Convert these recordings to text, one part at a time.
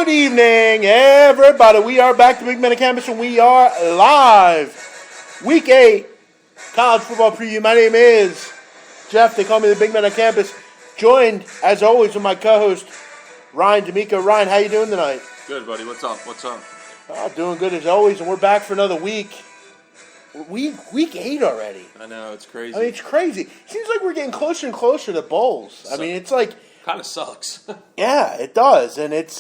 Good evening, everybody. We are back to Big Men on Campus, and we are live. Week 8, college football preview. My name is Jeff. They call me the Big Men on Campus. Joined, as always, with my co-host, Ryan D'Amico. Ryan, how you doing tonight? Good, buddy. What's up? Doing good as always, and we're back for another week. Week 8 already. I know, it's crazy. I mean, it's crazy. Seems like we're getting closer and closer to bowls. I mean, it's like... Kind of sucks. Yeah, it does, and it's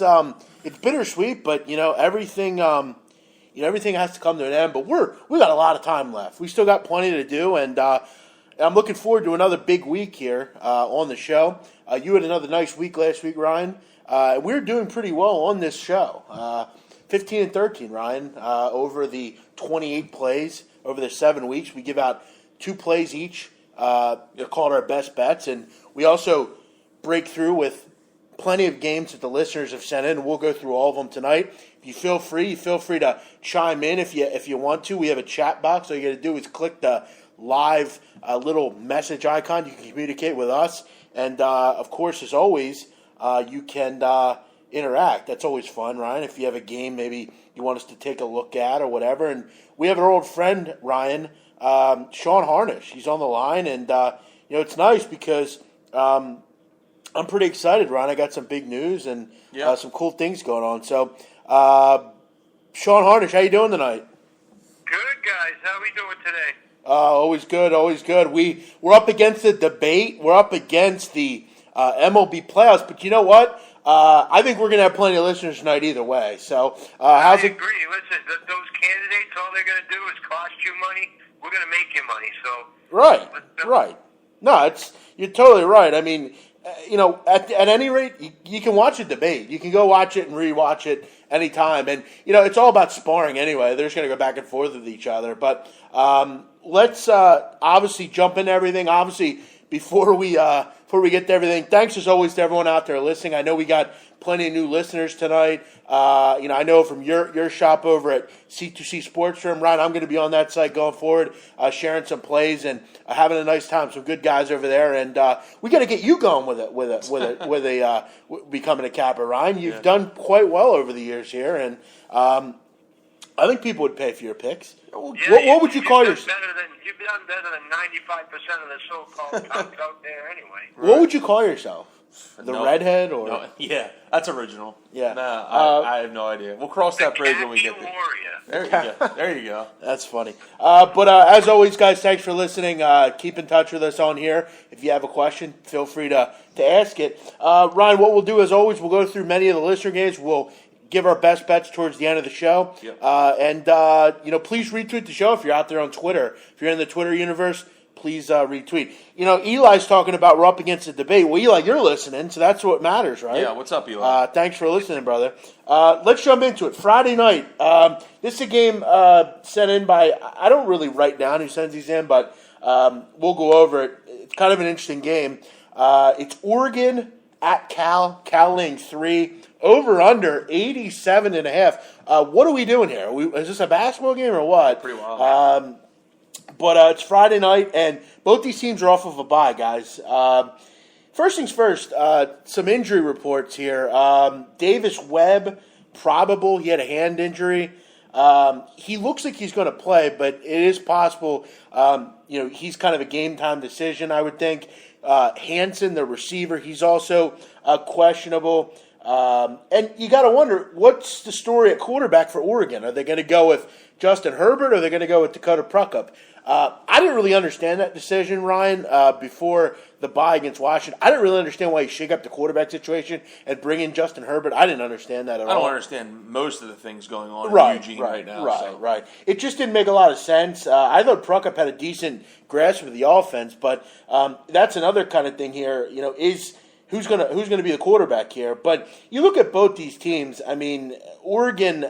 bittersweet, but everything has to come to an end. But we got a lot of time left. We still got plenty to do, and I'm looking forward to another big week here on the show. You had another nice week last week, Ryan. We're doing pretty well on this show. 15 and 13, Ryan, over the 28 plays over the 7 weeks. We give out 2 plays each. They're called our best bets, and we also break through with plenty of games that the listeners have sent in, and we'll go through all of them tonight. If you feel free to chime in if you want to. We have a chat box. All you got to do is click the live little message icon. You can communicate with us, and of course, as always, you can interact. That's always fun, Ryan. If you have a game maybe you want us to take a look at or whatever, and we have our old friend Ryan, Sean Harnish. He's on the line, and it's nice because. I'm pretty excited, Ron. I got some big news and some cool things going on. So, Sean Harnish, how you doing tonight? Good, guys. How are we doing today? Always good, always good. We're up against the debate. We're up against the MLB playoffs. But you know what? I think we're going to have plenty of listeners tonight either way. So, how's it? I agree. Listen, those candidates, all they're going to do is cost you money. We're going to make you money. So Right. No, you're totally right. I mean, at any rate, you can watch a debate. You can go watch it and rewatch it anytime. And, it's all about sparring anyway. They're just going to go back and forth with each other. But let's obviously jump into everything. Obviously, before we get to everything, thanks as always to everyone out there listening. I know we got plenty of new listeners tonight. I know from your shop over at C2C Sports Room, Ryan, I'm going to be on that site going forward, sharing some plays and having a nice time. Some good guys over there, and we got to get you going with becoming a capper, Ryan. You've done quite well over the years here, and I think people would pay for your picks. What would you call yourself? You've done better than 95% of the so-called cops out there anyway. What would you call yourself? The redhead or? No, yeah, that's original. Yeah. Nah, I have no idea. We'll cross that bridge when we get there. There you go. That's funny. But as always, guys, thanks for listening. Keep in touch with us on here. If you have a question, feel free to ask it. Ryan, what we'll do as always, we'll go through many of the listener games. We'll give our best bets towards the end of the show. Yep. Please retweet the show if you're out there on Twitter. If you're in the Twitter universe, please retweet. Eli's talking about we're up against a debate. Well, Eli, you're listening, so that's what matters, right? Yeah, what's up, Eli? Thanks for listening, brother. Let's jump into it. Friday night. This is a game sent in by, I don't really write down who sends these in, but we'll go over it. It's kind of an interesting game. It's Oregon at Cal laying 3. Over under 87.5. What are we doing here? Is this a basketball game or what? Pretty wild. But it's Friday night, and both these teams are off of a bye, guys. First things first, some injury reports here. Davis Webb, probable. He had a hand injury. He looks like he's going to play, but it is possible. He's kind of a game-time decision, I would think. Hansen, the receiver, he's also questionable. And you got to wonder, what's the story at quarterback for Oregon? Are they going to go with Justin Herbert, or are they going to go with Dakota Pruitt? I didn't really understand that decision, Ryan, before the bye against Washington. I didn't really understand why you shake up the quarterback situation and bring in Justin Herbert. I didn't understand that at all. I don't understand most of the things going on in Eugene right now. Right. It just didn't make a lot of sense. I thought Pruitt had a decent grasp of the offense, but that's another kind of thing here. Is who's gonna be the quarterback here? But you look at both these teams. I mean, Oregon.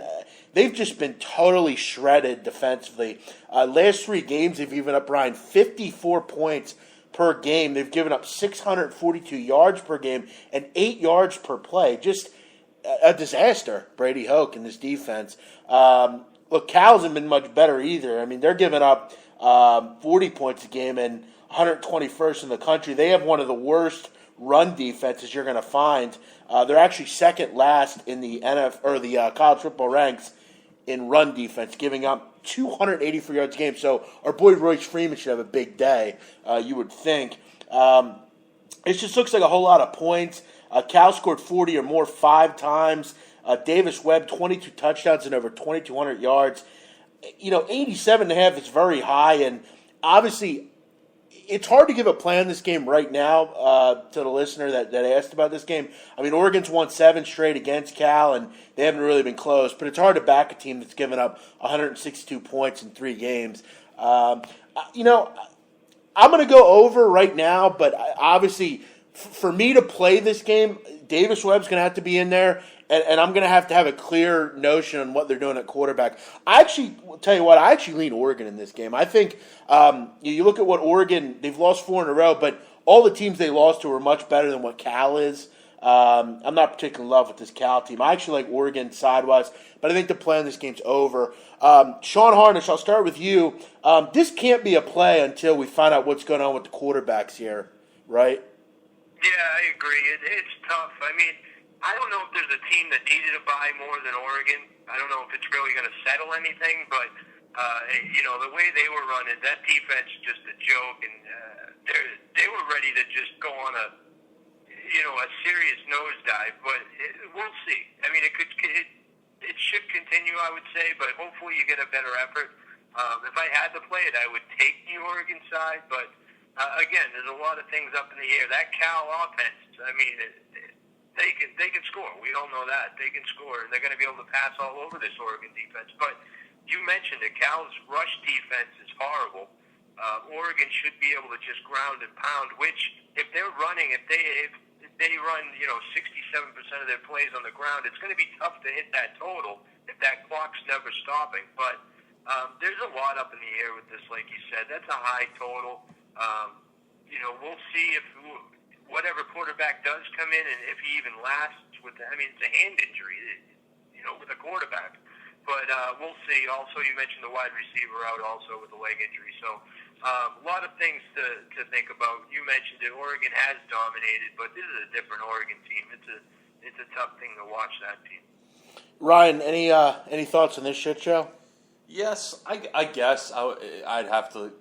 They've just been totally shredded defensively. Last 3 games, they've given up, Brian, 54 points per game. They've given up 642 yards per game and 8 yards per play. Just a disaster, Brady Hoke and this defense. Look, Cal hasn't been much better either. I mean, they're giving up 40 points a game and 121st in the country. They have one of the worst run defense as you're going to find. They're actually second last in the the college football ranks in run defense, giving up 284 yards a game. So our boy Royce Freeman should have a big day, you would think. It just looks like a whole lot of points. Cal scored 40 or more 5 times. Davis Webb, 22 touchdowns and over 2,200 yards. 87.5 is very high, and obviously it's hard to give a play on this game right now to the listener that asked about this game. I mean, Oregon's won 7 straight against Cal, and they haven't really been close, but it's hard to back a team that's given up 162 points in 3 games. I'm going to go over right now, but obviously for me to play this game, Davis Webb's going to have to be in there, and I'm going to have a clear notion on what they're doing at quarterback. I actually lean Oregon in this game. I think you look at what Oregon, they've lost 4 in a row, but all the teams they lost to were much better than what Cal is. I'm not particularly in love with this Cal team. I actually like Oregon sidewise, but I think the play on this game's over. Sean Harnish, I'll start with you. This can't be a play until we find out what's going on with the quarterbacks here, right? Yeah, I agree. It's tough. I mean, I don't know if there's a team that needed a bye more than Oregon. I don't know if it's really going to settle anything, but the way they were running, that defense just a joke, and they were ready to just go on a serious nosedive. But we'll see. I mean, it should continue, I would say, but hopefully you get a better effort. If I had to play it, I would take the Oregon side, but again, there's a lot of things up in the air. That Cal offense, I mean, they can score. We all know that. They can score, and they're going to be able to pass all over this Oregon defense. But you mentioned it. Cal's rush defense is horrible. Oregon should be able to just ground and pound, which if they're running, if they run 67% of their plays on the ground, it's going to be tough to hit that total if that clock's never stopping. But there's a lot up in the air with this, like you said. That's a high total. We'll see if whatever quarterback does come in and if he even lasts with it's a hand injury, with a quarterback. But we'll see. Also, you mentioned the wide receiver out also with a leg injury. So a lot of things to think about. You mentioned it. Oregon has dominated, but this is a different Oregon team. It's a tough thing to watch that team. Ryan, any thoughts on this shit show? Yes, I guess I'd have to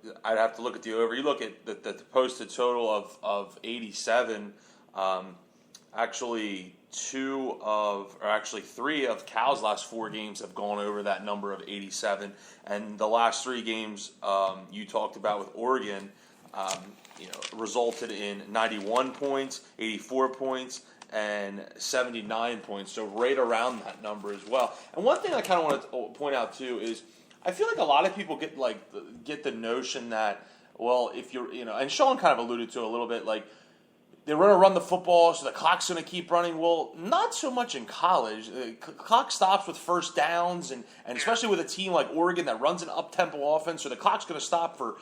look at the over. You look at the posted total of 87. Actually, 3 of Cal's last 4 games have gone over that number of 87, and the last 3 games you talked about with Oregon, resulted in 91 points, 84 points. And 79 points, so right around that number as well. And one thing I kind of want to point out too is I feel like a lot of people get the notion that, well, if you're, and Sean kind of alluded to it a little bit, like they're going to run the football, so the clock's going to keep running. Well, not so much in college. The clock stops with first downs, and especially with a team like Oregon that runs an up-tempo offense, so the clock's going to stop for,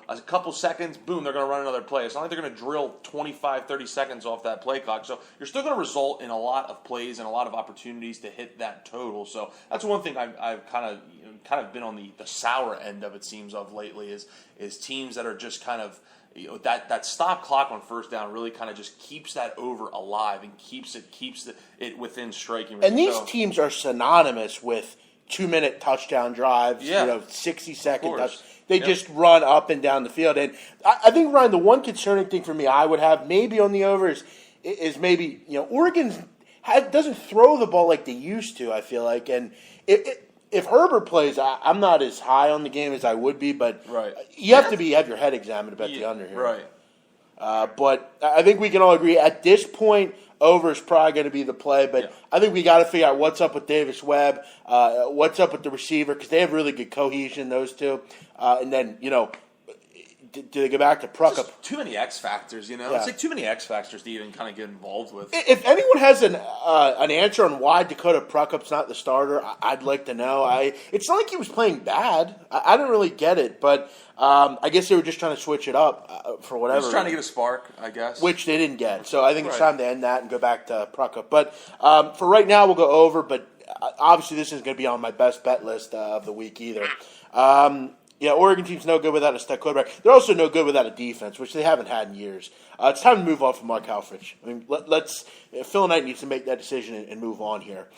a couple seconds. Boom, they're going to run another play. It's not like they're going to drill 25, 30 seconds off that play clock. So you're still going to result in a lot of plays and a lot of opportunities to hit that total. So that's one thing I've kind of been on the sour end of, it seems, of lately is teams that are just kind of, that stop clock on first down really kind of just keeps that over alive and keeps it within striking range. And these teams are synonymous with 2-minute touchdown drives, 60-second touchdowns. They just run up and down the field. And I think, Ryan, the one concerning thing for me I would have maybe on the overs is maybe, Oregon doesn't throw the ball like they used to, I feel like. And if Herbert plays, I'm not as high on the game as I would be, but you have to have your head examined about the under here. Right. But I think we can all agree at this point, over is probably going to be the play. But I think we got to figure out what's up with Davis Webb, what's up with the receiver, because they have really good cohesion, those two. And then, do they go back to Pruckup? Too many X factors, It's like too many X factors to even kind of get involved with. If anyone has an answer on why Dakota Pruckup's not the starter, I'd like to know. It's not like he was playing bad. I didn't really get it, but I guess they were just trying to switch it up for whatever. Just trying to get a spark, I guess. Which they didn't get. So I think it's time to end that and go back to Pruckup. But for right now, we'll go over. But obviously, this isn't going to be on my best bet list of the week either. Yeah, Oregon team's no good without a stud quarterback. They're also no good without a defense, which they haven't had in years. It's time to move on from Mark Halfrich. I mean, let's Phil Knight needs to make that decision and move on here.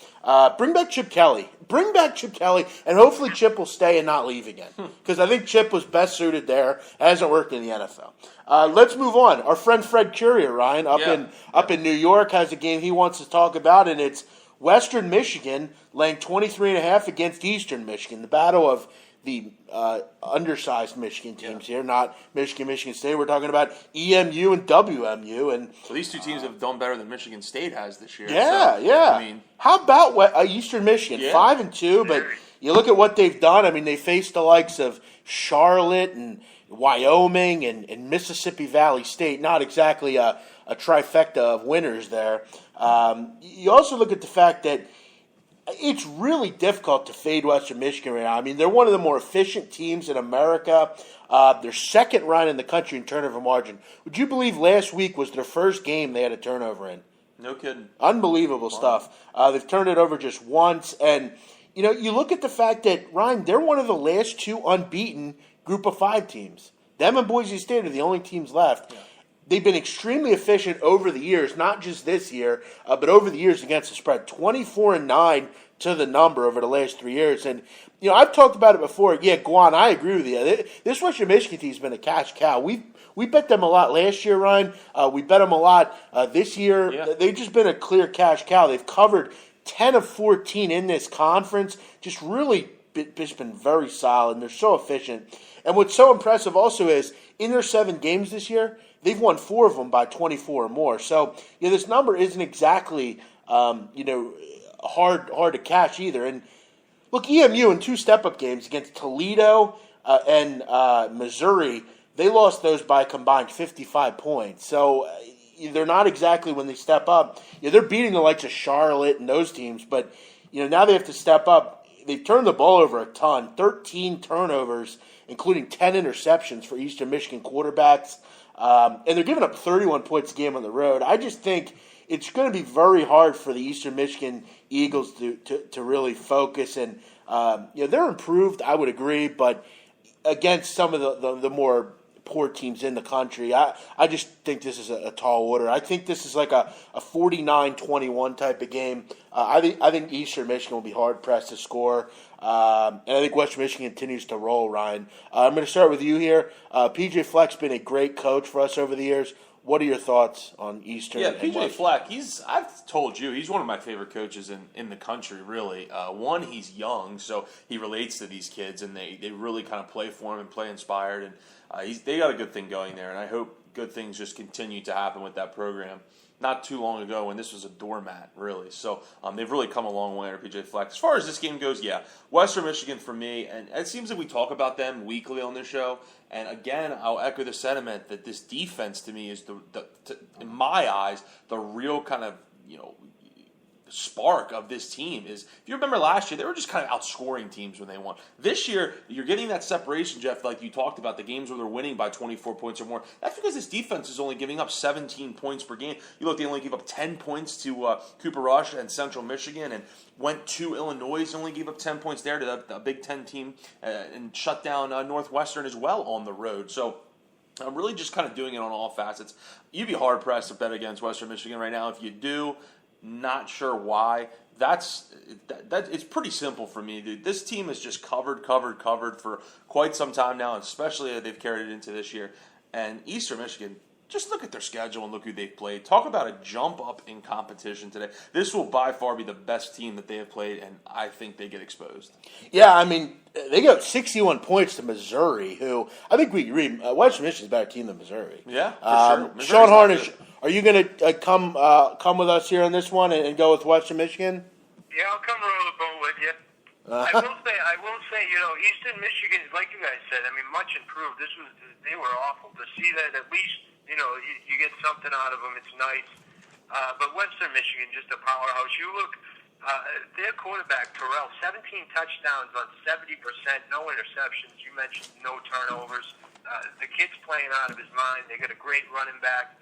Bring back Chip Kelly. Bring back Chip Kelly, and hopefully Chip will stay and not leave again. Because I think Chip was best suited there. It hasn't worked in the NFL. Let's move on. Our friend Fred Courier, Ryan, up in New York, has a game he wants to talk about, and it's Western Michigan laying 23.5 against Eastern Michigan. The battle of the undersized Michigan teams here, not Michigan State. We're talking about EMU and WMU. And so these two teams have done better than Michigan State has this year. Yeah, so, yeah. I mean, how about Eastern Michigan? 5-2, but you look at what they've done. I mean, they faced the likes of Charlotte and Wyoming and Mississippi Valley State. Not exactly a trifecta of winners there. You also look at the fact that it's really difficult to fade Western Michigan right now. I mean, they're one of the more efficient teams in America. They're second ranked in the country in turnover margin. Would you believe last week was their first game they had a turnover in? No kidding. Unbelievable stuff. They've turned it over just once. And, you look at the fact that, Ryan, they're one of the last two unbeaten Group of 5 teams. Them and Boise State are the only teams left. Yeah. They've been extremely efficient over the years, not just this year, but over the years against the spread. 24-9 to the number over the last 3 years. And, I've talked about it before. Yeah, Guan, I agree with you. This Western Michigan team has been a cash cow. We bet them a lot last year, Ryan. We bet them a lot this year. Yeah. They've just been a clear cash cow. They've covered 10 of 14 in this conference. Just really just been very solid, and they're so efficient. And what's so impressive also is, in their 7 games this year, they've won 4 of them by 24 or more. So, this number isn't exactly, hard to catch either. And look, EMU in 2 step-up games against Toledo and Missouri, they lost those by a combined 55 points. So they're not exactly, when they step up, they're beating the likes of Charlotte and those teams. But, now they have to step up. They've turned the ball over a ton, 13 turnovers, including 10 interceptions for Eastern Michigan quarterbacks. And they're giving up 31 points a game on the road. I just think it's going to be very hard for the Eastern Michigan Eagles to really focus. And, they're improved, I would agree, but against some of the more poor teams in the country, I just think this is a tall order. I think this is like a 49-21 type of game. I think Eastern Michigan will be hard-pressed to score. And I think Western Michigan continues to roll, Ryan. I'm going to start with you here. PJ Fleck's been a great coach for us over the years. What are your thoughts on Eastern? Yeah, PJ Fleck, I've told you, he's one of my favorite coaches in the country, really. One, he's young, so he relates to these kids, and they really kind of play for him and play inspired. And they got a good thing going there, and I hope good things just continue to happen with that program. Not too long ago when this was a doormat, really. So they've really come a long way under PJ Fleck. As far as this game goes, yeah, Western Michigan for me, and it seems like we talk about them weekly on this show. And again, I'll echo the sentiment that this defense to me is, in my eyes, the real kind of, spark of this team. Is, if you remember last year, they were just kind of outscoring teams when they won. This year, you're getting that separation, Jeff, like you talked about, the games where they're winning by 24 points or more. That's because this defense is only giving up 17 points per game. You look, they only gave up 10 points to Cooper Rush and Central Michigan, and went to Illinois, only gave up 10 points there to the Big Ten team, and shut down Northwestern as well on the road. So I'm really just kind of doing it on all facets. You'd be hard-pressed to bet against Western Michigan right now. If you do, not sure why. It's pretty simple for me, dude. This team is just covered for quite some time now, especially they've carried it into this year. And Eastern Michigan, just look at their schedule and look who they've played. Talk about a jump up in competition today. This will by far be the best team that they have played, and I think they get exposed. Yeah, I mean, they got 61 points to Missouri, who I think we agree, Western Michigan's a better team than Missouri. Yeah, for sure. Sean Harnish, are you going to come with us here on this one and go with Western Michigan? Yeah, I'll come row the boat with you. I will say, Eastern Michigan, like you guys said, I mean, much improved. They were awful. To see that at least, you get something out of them, it's nice. But Western Michigan, just a powerhouse. You look, their quarterback, Terrell, 17 touchdowns on 70%, no interceptions. You mentioned no turnovers. The kid's playing out of his mind. They got a great running back.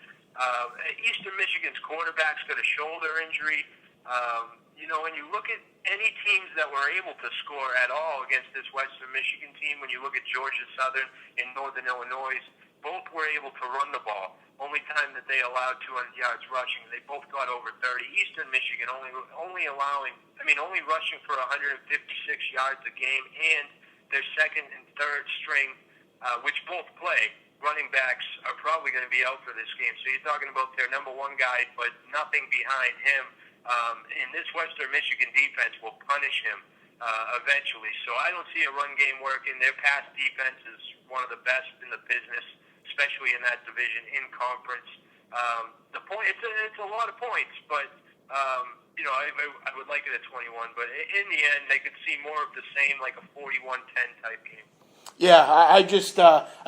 Eastern Michigan's quarterback's got a shoulder injury. When you look at any teams that were able to score at all against this Western Michigan team, when you look at Georgia Southern and Northern Illinois, both were able to run the ball. Only time that they allowed 200 yards rushing, they both got over 30. Eastern Michigan only rushing for 156 yards a game, and their second and third string, which both play, running backs are probably going to be out for this game. So you're talking about their number one guy, but nothing behind him. And this Western Michigan defense will punish him eventually. So I don't see a run game working. Their pass defense is one of the best in the business, especially in that division in conference. It's a lot of points, but I would like it at 21. But in the end, they could see more of the same, like a 41-10 type game. Yeah, I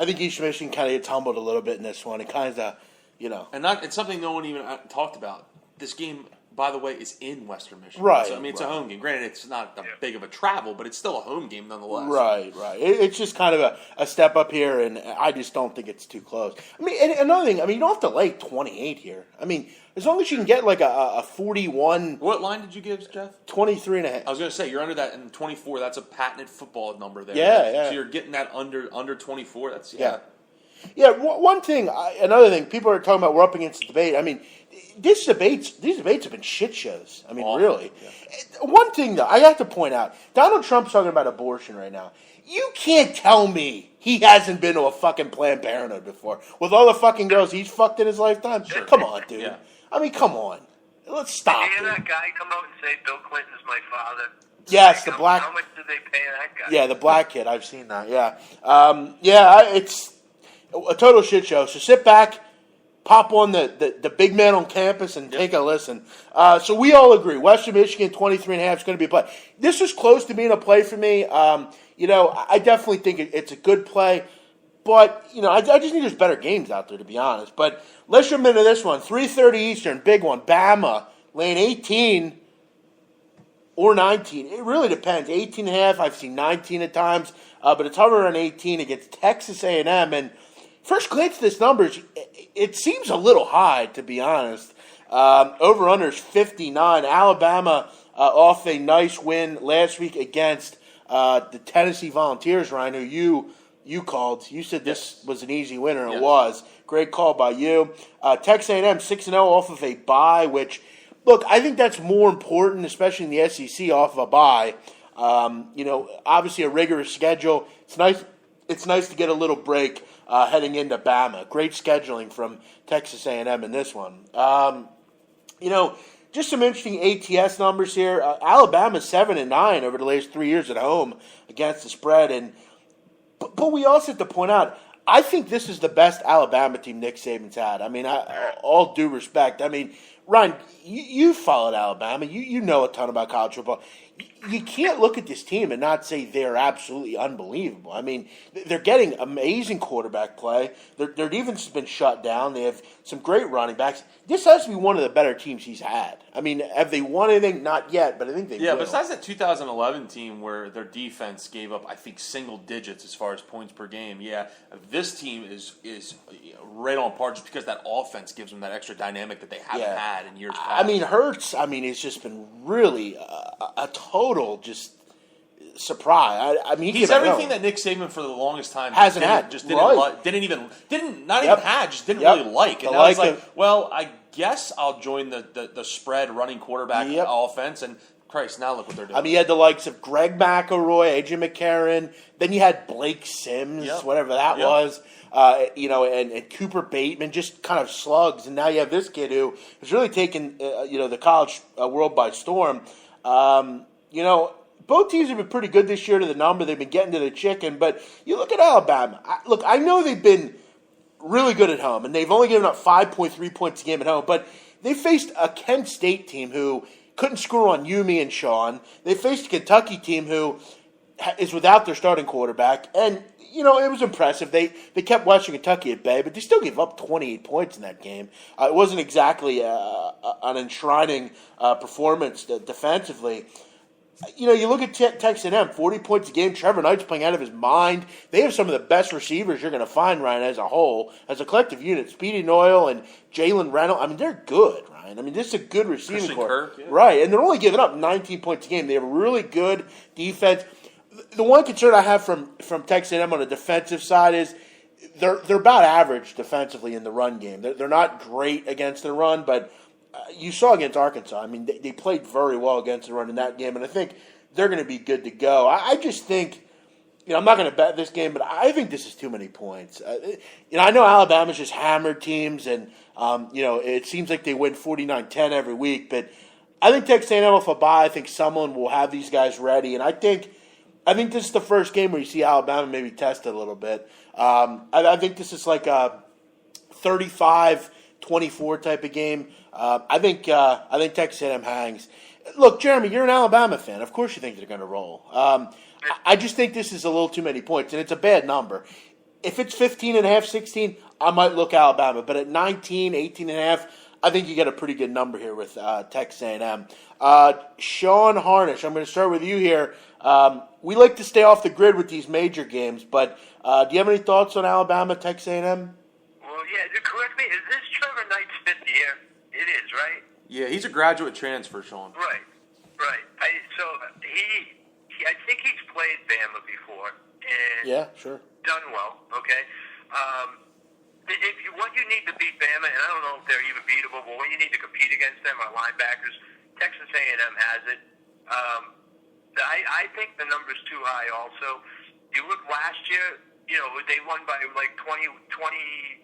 think Eastern Michigan kind of gets humbled a little bit in this one. It kind of, And it's something no one even talked about. This game, by the way, is in Western Michigan. Right. So, it's a home game. Granted, it's not big of a travel, but it's still a home game nonetheless. Right. It's just kind of a step up here, and I just don't think it's too close. And another thing, you don't have to lay 28 here. As long as you can get like a 41. What line did you give, Jeff? 23.5. I was going to say, you're under that in 24. That's a patented football number there. Yeah. So you're getting that under 24. That's, Yeah, one thing, another thing, people are talking about we're up against the debate. These debates have been shit shows. Awful. Really. Yeah. One thing, though, I have to point out, Donald Trump's talking about abortion right now. You can't tell me he hasn't been to a fucking Planned Parenthood before. With all the fucking girls he's fucked in his lifetime? Sure. Come on, dude. Yeah. Come on. Let's stop. Did you hear that guy come out and say Bill Clinton's my father? Yes, the black. How much did they pay that guy? Yeah, the black kid. I've seen that. Yeah. It's a total shit show. So sit back, pop on the big man on campus, and take a listen. So we all agree, Western Michigan 23.5 is going to be a play. This is close to being a play for me. I definitely think it's a good play. But, I just think there's better games out there, to be honest. But let's jump into this one. 3:30 Eastern, big one. Bama, laying 18 or 19. It really depends. 18.5, I've seen 19 at times. But it's hovering around 18 against Texas A&M. And first glance at this numbers, it seems a little high, to be honest. Over-under is 59. Alabama off a nice win last week against the Tennessee Volunteers, Ryan, who you called. You said this was an easy winner. It was. Great call by you. Texas A&M 6-0 off of a bye, which, look, I think that's more important, especially in the SEC, off of a bye. Obviously a rigorous schedule. It's nice to get a little break heading into Bama. Great scheduling from Texas A&M in this one. Just some interesting ATS numbers here. Alabama 7-9 over the last 3 years at home against the spread, but we also have to point out, I think this is the best Alabama team Nick Saban's had. All due respect. Ryan, you followed Alabama. You know a ton about college football. You can't look at this team and not say they're absolutely unbelievable. They're getting amazing quarterback play. Their defense has been shut down. They have some great running backs. This has to be one of the better teams he's had. Have they won anything? Not yet, but I think they will. Yeah, besides that 2011 team where their defense gave up, I think, single digits as far as points per game, this team is right on par just because that offense gives them that extra dynamic that they haven't had in years past. Hurts, it's just been really a total just surprise. He's everything that Nick Saban for the longest time hasn't had. Just didn't really like. And I was like, well, I guess I'll join the spread running quarterback offense. And Christ, now look what they're doing. You had the likes of Greg McElroy, AJ McCarron. Then you had Blake Sims, whatever that was. And Cooper Bateman, just kind of slugs. And now you have this kid who has really taken, the college world by storm. Both teams have been pretty good this year to the number. They've been getting to the chicken. But you look at Alabama. I know they've been really good at home, and they've only given up 5.3 points a game at home. But they faced a Kent State team who couldn't score on Yumi and Sean. They faced a Kentucky team who is without their starting quarterback. And, it was impressive. They kept Western Kentucky at bay, but they still gave up 28 points in that game. It wasn't exactly an enshrining performance defensively. You look at Texas A&M, 40 points a game. Trevor Knight's playing out of his mind. They have some of the best receivers you're going to find, Ryan, as a whole. As a collective unit, Speedy Noyle and Jalen Reynolds. They're good, Ryan. Ryan. I mean, this is a good receiving Christian core. Kirk, yeah. Right, and they're only giving up 19 points a game. They have a really good defense. The one concern I have from Texas A&M on the defensive side is they're about average defensively in the run game. They're not great against the run, but you saw against Arkansas. I mean, they played very well against the run in that game, and I think they're going to be good to go. I just think, I'm not going to bet this game, but I think this is too many points. I know Alabama's just hammered teams, and it seems like they win 49-10 every week, but I think Texas A&M off a bye, I think someone will have these guys ready, and I think this is the first game where you see Alabama maybe test it a little bit. I think this is like a 35-24 type of game. I think Texas A&M hangs. Look, Jeremy, you're an Alabama fan. Of course you think they're going to roll. I just think this is a little too many points, and it's a bad number. If it's 15.5, 16, I might look Alabama. But at 19, 18.5, I think you get a pretty good number here with Texas A&M. Sean Harnish, I'm going to start with you here. We like to stay off the grid with these major games, but do you have any thoughts on Alabama, Texas A&M? Well, yeah, correct me. Is this Trevor Knight's fifth year? It is, right? Yeah, he's a graduate transfer, Sean. Right. I think he's played Bama before and sure, done well. Okay. What you need to beat Bama, and I don't know if they're even beatable, but what you need to compete against them are linebackers. Texas A&M has it. I think the number's too high. Also, you look last year. They won by like 20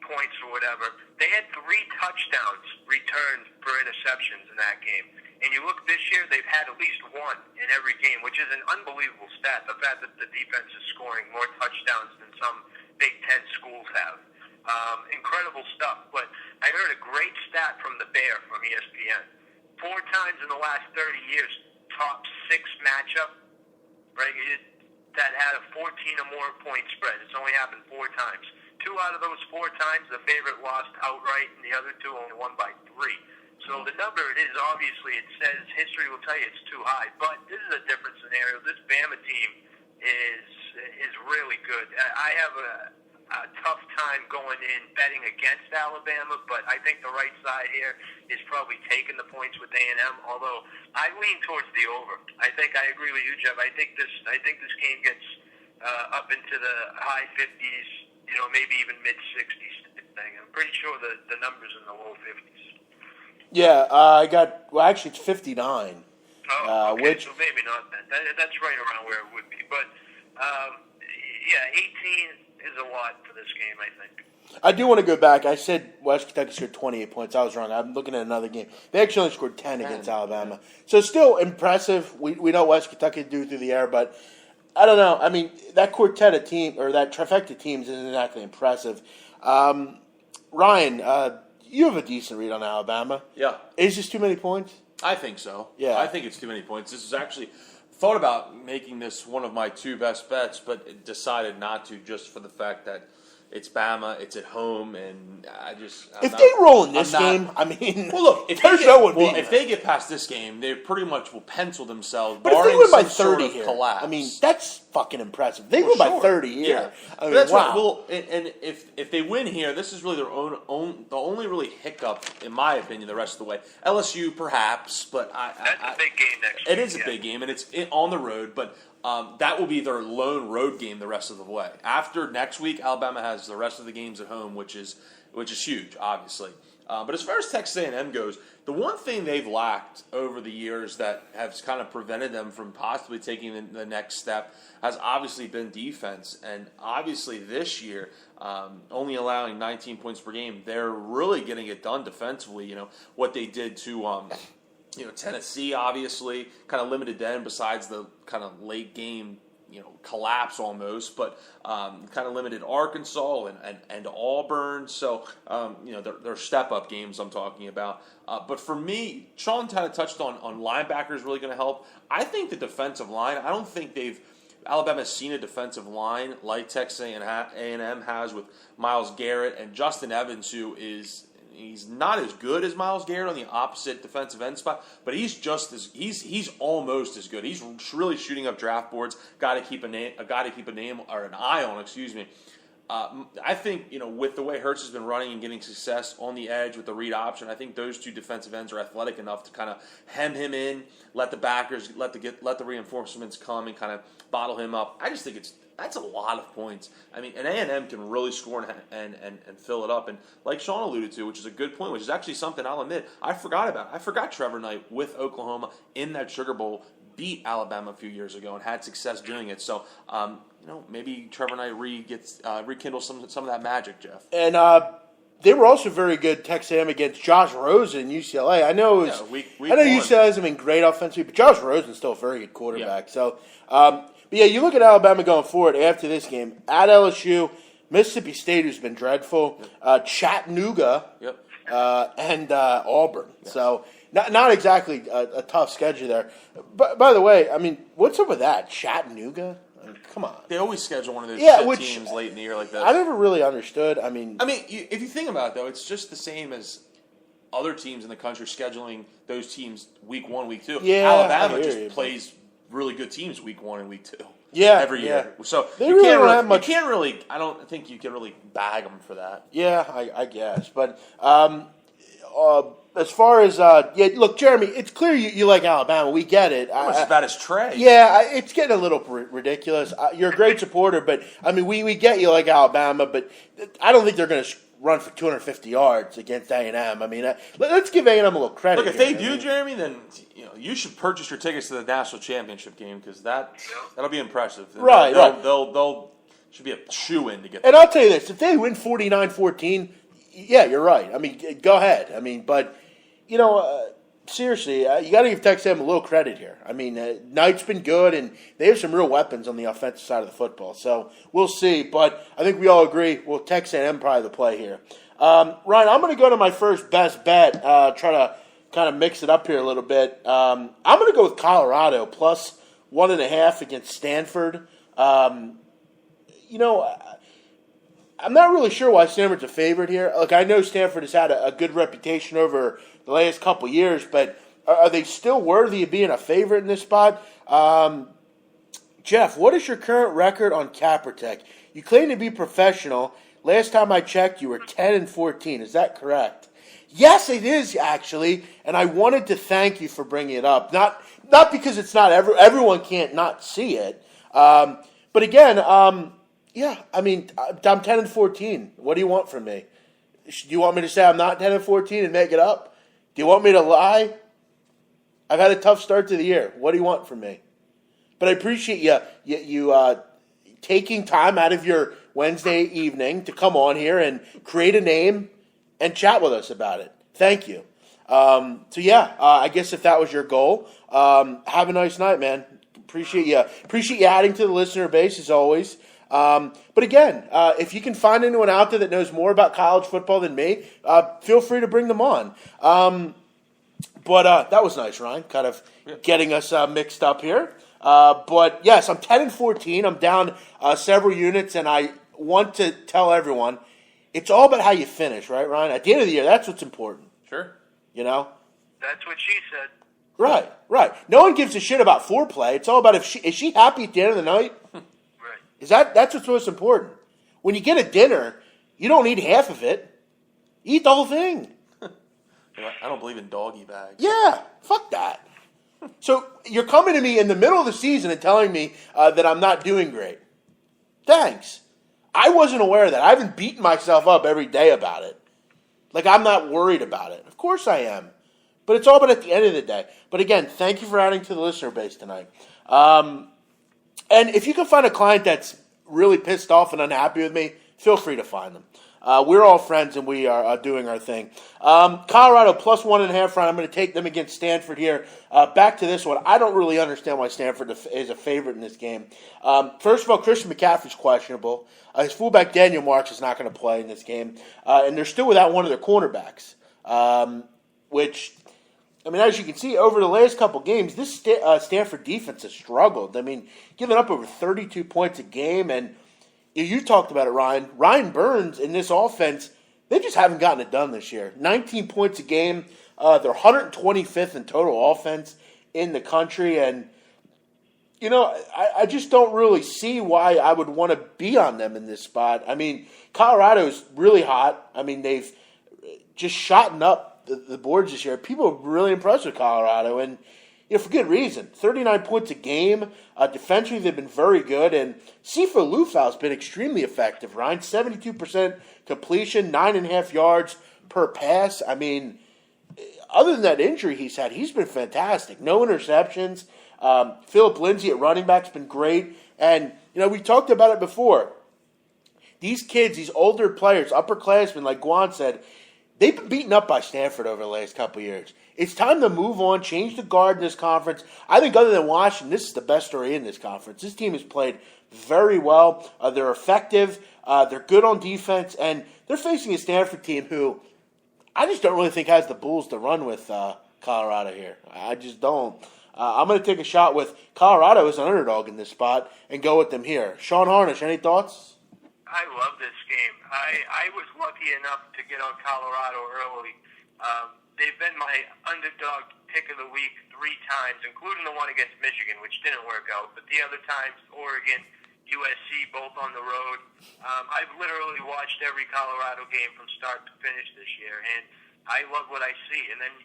points or whatever. They had 3 touchdowns returned for interceptions in that game. And you look this year, they've had at least 1 in every game, which is an unbelievable stat. The fact that the defense is scoring more touchdowns than some Big Ten schools have. Incredible stuff. But I heard a great stat from the Bear from ESPN. 4 times in the last 30 years, top 6 matchup, right? That had a 14 or more point spread. It's only happened 4 times. 2 out of those 4 times, the favorite lost outright, and the other 2 only won by 3. So the number it is, obviously, it says history will tell you it's too high. But this is a different scenario. This Bama team is really good. I have a tough time going in betting against Alabama, but I think the right side here is probably taking the points with A&M. Although I lean towards the over. I agree with you, Jeff. I think this game gets up into the high 50s, maybe even mid 60s. I'm pretty sure the numbers in the low 50s. Yeah, actually it's 59. Oh, okay, so maybe not then. That's right around where it would be. But, 18 is a lot for this game, I think. I do want to go back. I said West Kentucky scored 28 points. I was wrong. I'm looking at another game. They actually only scored 10 against Alabama. So still impressive. We know West Kentucky do through the air, but I don't know. I mean, that quartet of team, or that trifecta teams isn't exactly impressive. Ryan, you have a decent read on Alabama. Yeah. Is this too many points? I think so. Yeah. I think it's too many points. This is actually thought about making this one of my 2 best bets, but decided not to just for the fact that it's Bama, it's at home, and they roll in this game, I mean, well, look, if they get past this game, they pretty much will pencil themselves. But if they win by 30 sort of here, collapse. I mean, that's fucking impressive. They win by 30 here. Yeah. I mean, that's wow. right. Well, and if they win here, this is really their own the only really hiccup, in my opinion, the rest of the way. LSU, perhaps, but that's a big game next week. It is a big game, and it's on the road, but. That will be their lone road game the rest of the way. After next week, Alabama has the rest of the games at home, which is huge, obviously. But as far as Texas A&M goes, the one thing they've lacked over the years that has kind of prevented them from possibly taking the next step has obviously been defense. And obviously this year, only allowing 19 points per game, they're really getting it done defensively. What they did to Tennessee, obviously, kind of limited them besides the kind of late game, collapse almost, but kind of limited Arkansas and Auburn. So, they're step-up games I'm talking about. But for me, Sean kind of touched on linebackers really going to help. I think the defensive line, I don't think Alabama's seen a defensive line like Texas A&M has with Myles Garrett and Justin Evans, who is... He's not as good as Myles Garrett on the opposite defensive end spot, but he's almost as good. He's really shooting up draft boards. Got to keep an eye on. I think, with the way Hurts has been running and getting success on the edge with the read option, I think those two defensive ends are athletic enough to kind of hem him in, let the backers, let the reinforcements come and kind of bottle him up. I just think that's a lot of points. I mean, an A&M can really score and fill it up. And like Sean alluded to, which is a good point, which is actually something I'll admit I forgot about. I forgot Trevor Knight with Oklahoma in that Sugar Bowl beat Alabama a few years ago and had success doing it. So, maybe Trevor Knight rekindle some of that magic, Jeff. And they were also very good Texas A&M against Josh Rosen, UCLA. I know week UCLA hasn't been great offensively, but Josh Rosen's still a very good quarterback. Yeah. So, but yeah, you look at Alabama going forward after this game at LSU, Mississippi State, who's been dreadful, Chattanooga, and Auburn. Yes. So. Not exactly a tough schedule there. But by the way, I mean, what's up with that? Chattanooga? I mean, come on. They always schedule one of those teams late in the year like that. I never really understood. I mean, if you think about it, though, it's just the same as other teams in the country scheduling those teams week 1, week 2. Yeah, Alabama plays really good teams week 1 and week 2. Yeah, every year. So you can't really. I don't think you can really bag them for that. Yeah, I guess. But as far as look, Jeremy, it's clear you like Alabama. We get it. How much is about as Trey? Yeah, it's getting a little ridiculous. You're a great supporter, but I mean, we get you like Alabama, but I don't think they're going to run for 250 yards against A&M. I mean, let's give A&M a little credit. Look, if they do, Jeremy, then you should purchase your tickets to the national championship game because that'll be impressive. Right. They'll should be a shoe-in to get. And I'll tell you this: if they win 49-14, yeah, you're right. I mean, go ahead. I mean, but seriously, you got to give Texas A&M a little credit here. I mean, Knight's been good, and they have some real weapons on the offensive side of the football. So we'll see. But I think we all agree, Texas A&M probably the play here. Ryan, I'm going to go to my first best bet. Try to kind of mix it up here a little bit. I'm going to go with Colorado plus 1.5 against Stanford. I'm not really sure why Stanford's a favorite here. Look, I know Stanford has had a good reputation over the last couple years, but are they still worthy of being a favorite in this spot? Jeff, what is your current record on Caprotech? You claim to be professional. Last time I checked, you were 10-14. Is that correct? Yes, it is actually, and I wanted to thank you for bringing it up. Not because it's not everyone can't not see it, but again. Yeah, I mean, I'm 10-14. What do you want from me? Do you want me to say I'm not 10-14 and make it up? Do you want me to lie? I've had a tough start to the year. What do you want from me? But I appreciate you taking time out of your Wednesday evening to come on here and create a name and chat with us about it. Thank you. I guess if that was your goal, have a nice night, man. Appreciate you adding to the listener base as always. But again, if you can find anyone out there that knows more about college football than me, feel free to bring them on. But that was nice, Ryan, kind of getting us mixed up here. But yes, I'm 10-14. I'm down several units, and I want to tell everyone it's all about how you finish, right, Ryan? At the end of the year, that's what's important. Sure. That's what she said. Right. No one gives a shit about foreplay. It's all about is she happy at the end of the night? That's what's most important. When you get a dinner, you don't eat half of it. Eat the whole thing. I don't believe in doggy bags. Yeah, fuck that. So you're coming to me in the middle of the season and telling me that I'm not doing great. Thanks. I wasn't aware of that. I haven't beaten myself up every day about it. Like, I'm not worried about it. Of course I am. But it's all about at the end of the day. But again, thank you for adding to the listener base tonight. And if you can find a client that's really pissed off and unhappy with me, feel free to find them. We're all friends, and we are doing our thing. Colorado plus 1.5 round. I'm going to take them against Stanford here. Back to this one. I don't really understand why Stanford is a favorite in this game. First of all, Christian McCaffrey's questionable. His fullback, Daniel Marks, is not going to play in this game. And they're still without one of their cornerbacks, which... I mean, as you can see, over the last couple games, this Stanford defense has struggled. I mean, giving up over 32 points a game, and you talked about it, Ryan. Ryan Burns in this offense, they just haven't gotten it done this year. 19 points a game. They're 125th in total offense in the country, and I just don't really see why I would want to be on them in this spot. I mean, Colorado's really hot. I mean, they've just shotting up the boards this year. People are really impressed with Colorado, and for good reason. 39 points a game. Defensively, they've been very good, and Sifo Lufau's been extremely effective, Ryan. 72% completion, 9.5 yards per pass. I mean, other than that injury he's had, he's been fantastic. No interceptions. Philip Lindsay at running back's been great. And, we talked about it before. These kids, these older players, upperclassmen, like Guan said, they've been beaten up by Stanford over the last couple of years. It's time to move on, change the guard in this conference. I think other than Washington, this is the best story in this conference. This team has played very well. They're effective. They're good on defense. And they're facing a Stanford team who I just don't really think has the bulls to run with Colorado here. I just don't. I'm going to take a shot with Colorado as an underdog in this spot and go with them here. Sean Harnish, any thoughts? I love this game. I was lucky enough to get on Colorado early. They've been my underdog pick of the week 3 times, including the one against Michigan, which didn't work out. But the other times, Oregon, USC, both on the road. I've literally watched every Colorado game from start to finish this year, and I love what I see. And then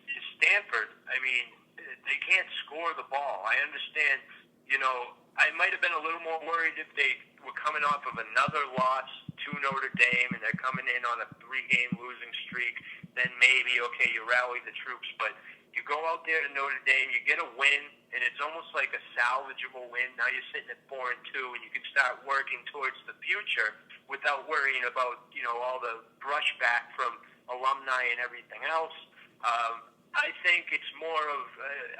Stanford, I mean, they can't score the ball. I understand, I might have been a little more worried if they were coming off of another loss to Notre Dame and they're coming in on a 3-game losing streak. Then maybe, okay, you rally the troops. But you go out there to Notre Dame, you get a win, and it's almost like a salvageable win. Now you're sitting at 4-2, and you can start working towards the future without worrying about, all the brushback from alumni and everything else. I think it's more of,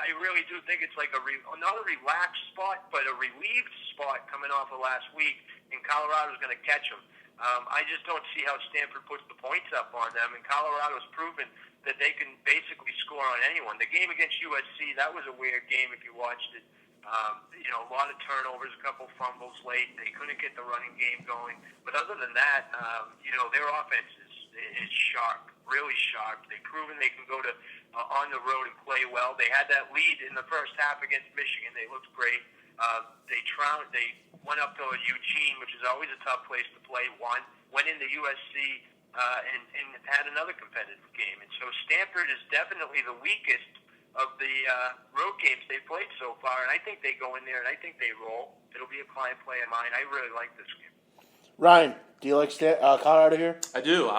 I really do think it's like not a relaxed spot, but a relieved spot coming off of last week, and Colorado's going to catch them. I just don't see how Stanford puts the points up on them, and Colorado's proven that they can basically score on anyone. The game against USC, that was a weird game if you watched it. A lot of turnovers, a couple fumbles late. They couldn't get the running game going. But other than that, their offense is sharp, really sharp. They've proven they can go to on the road and play well. They had that lead in the first half against Michigan. They looked great. They went up to Eugene, which is always a tough place to play. Went into USC and had another competitive game. And so Stanford is definitely the weakest of the road games they've played so far. And I think they go in there and I think they roll. It'll be a client play of mine. I really like this game. Ryan, do you like Colorado here? I do.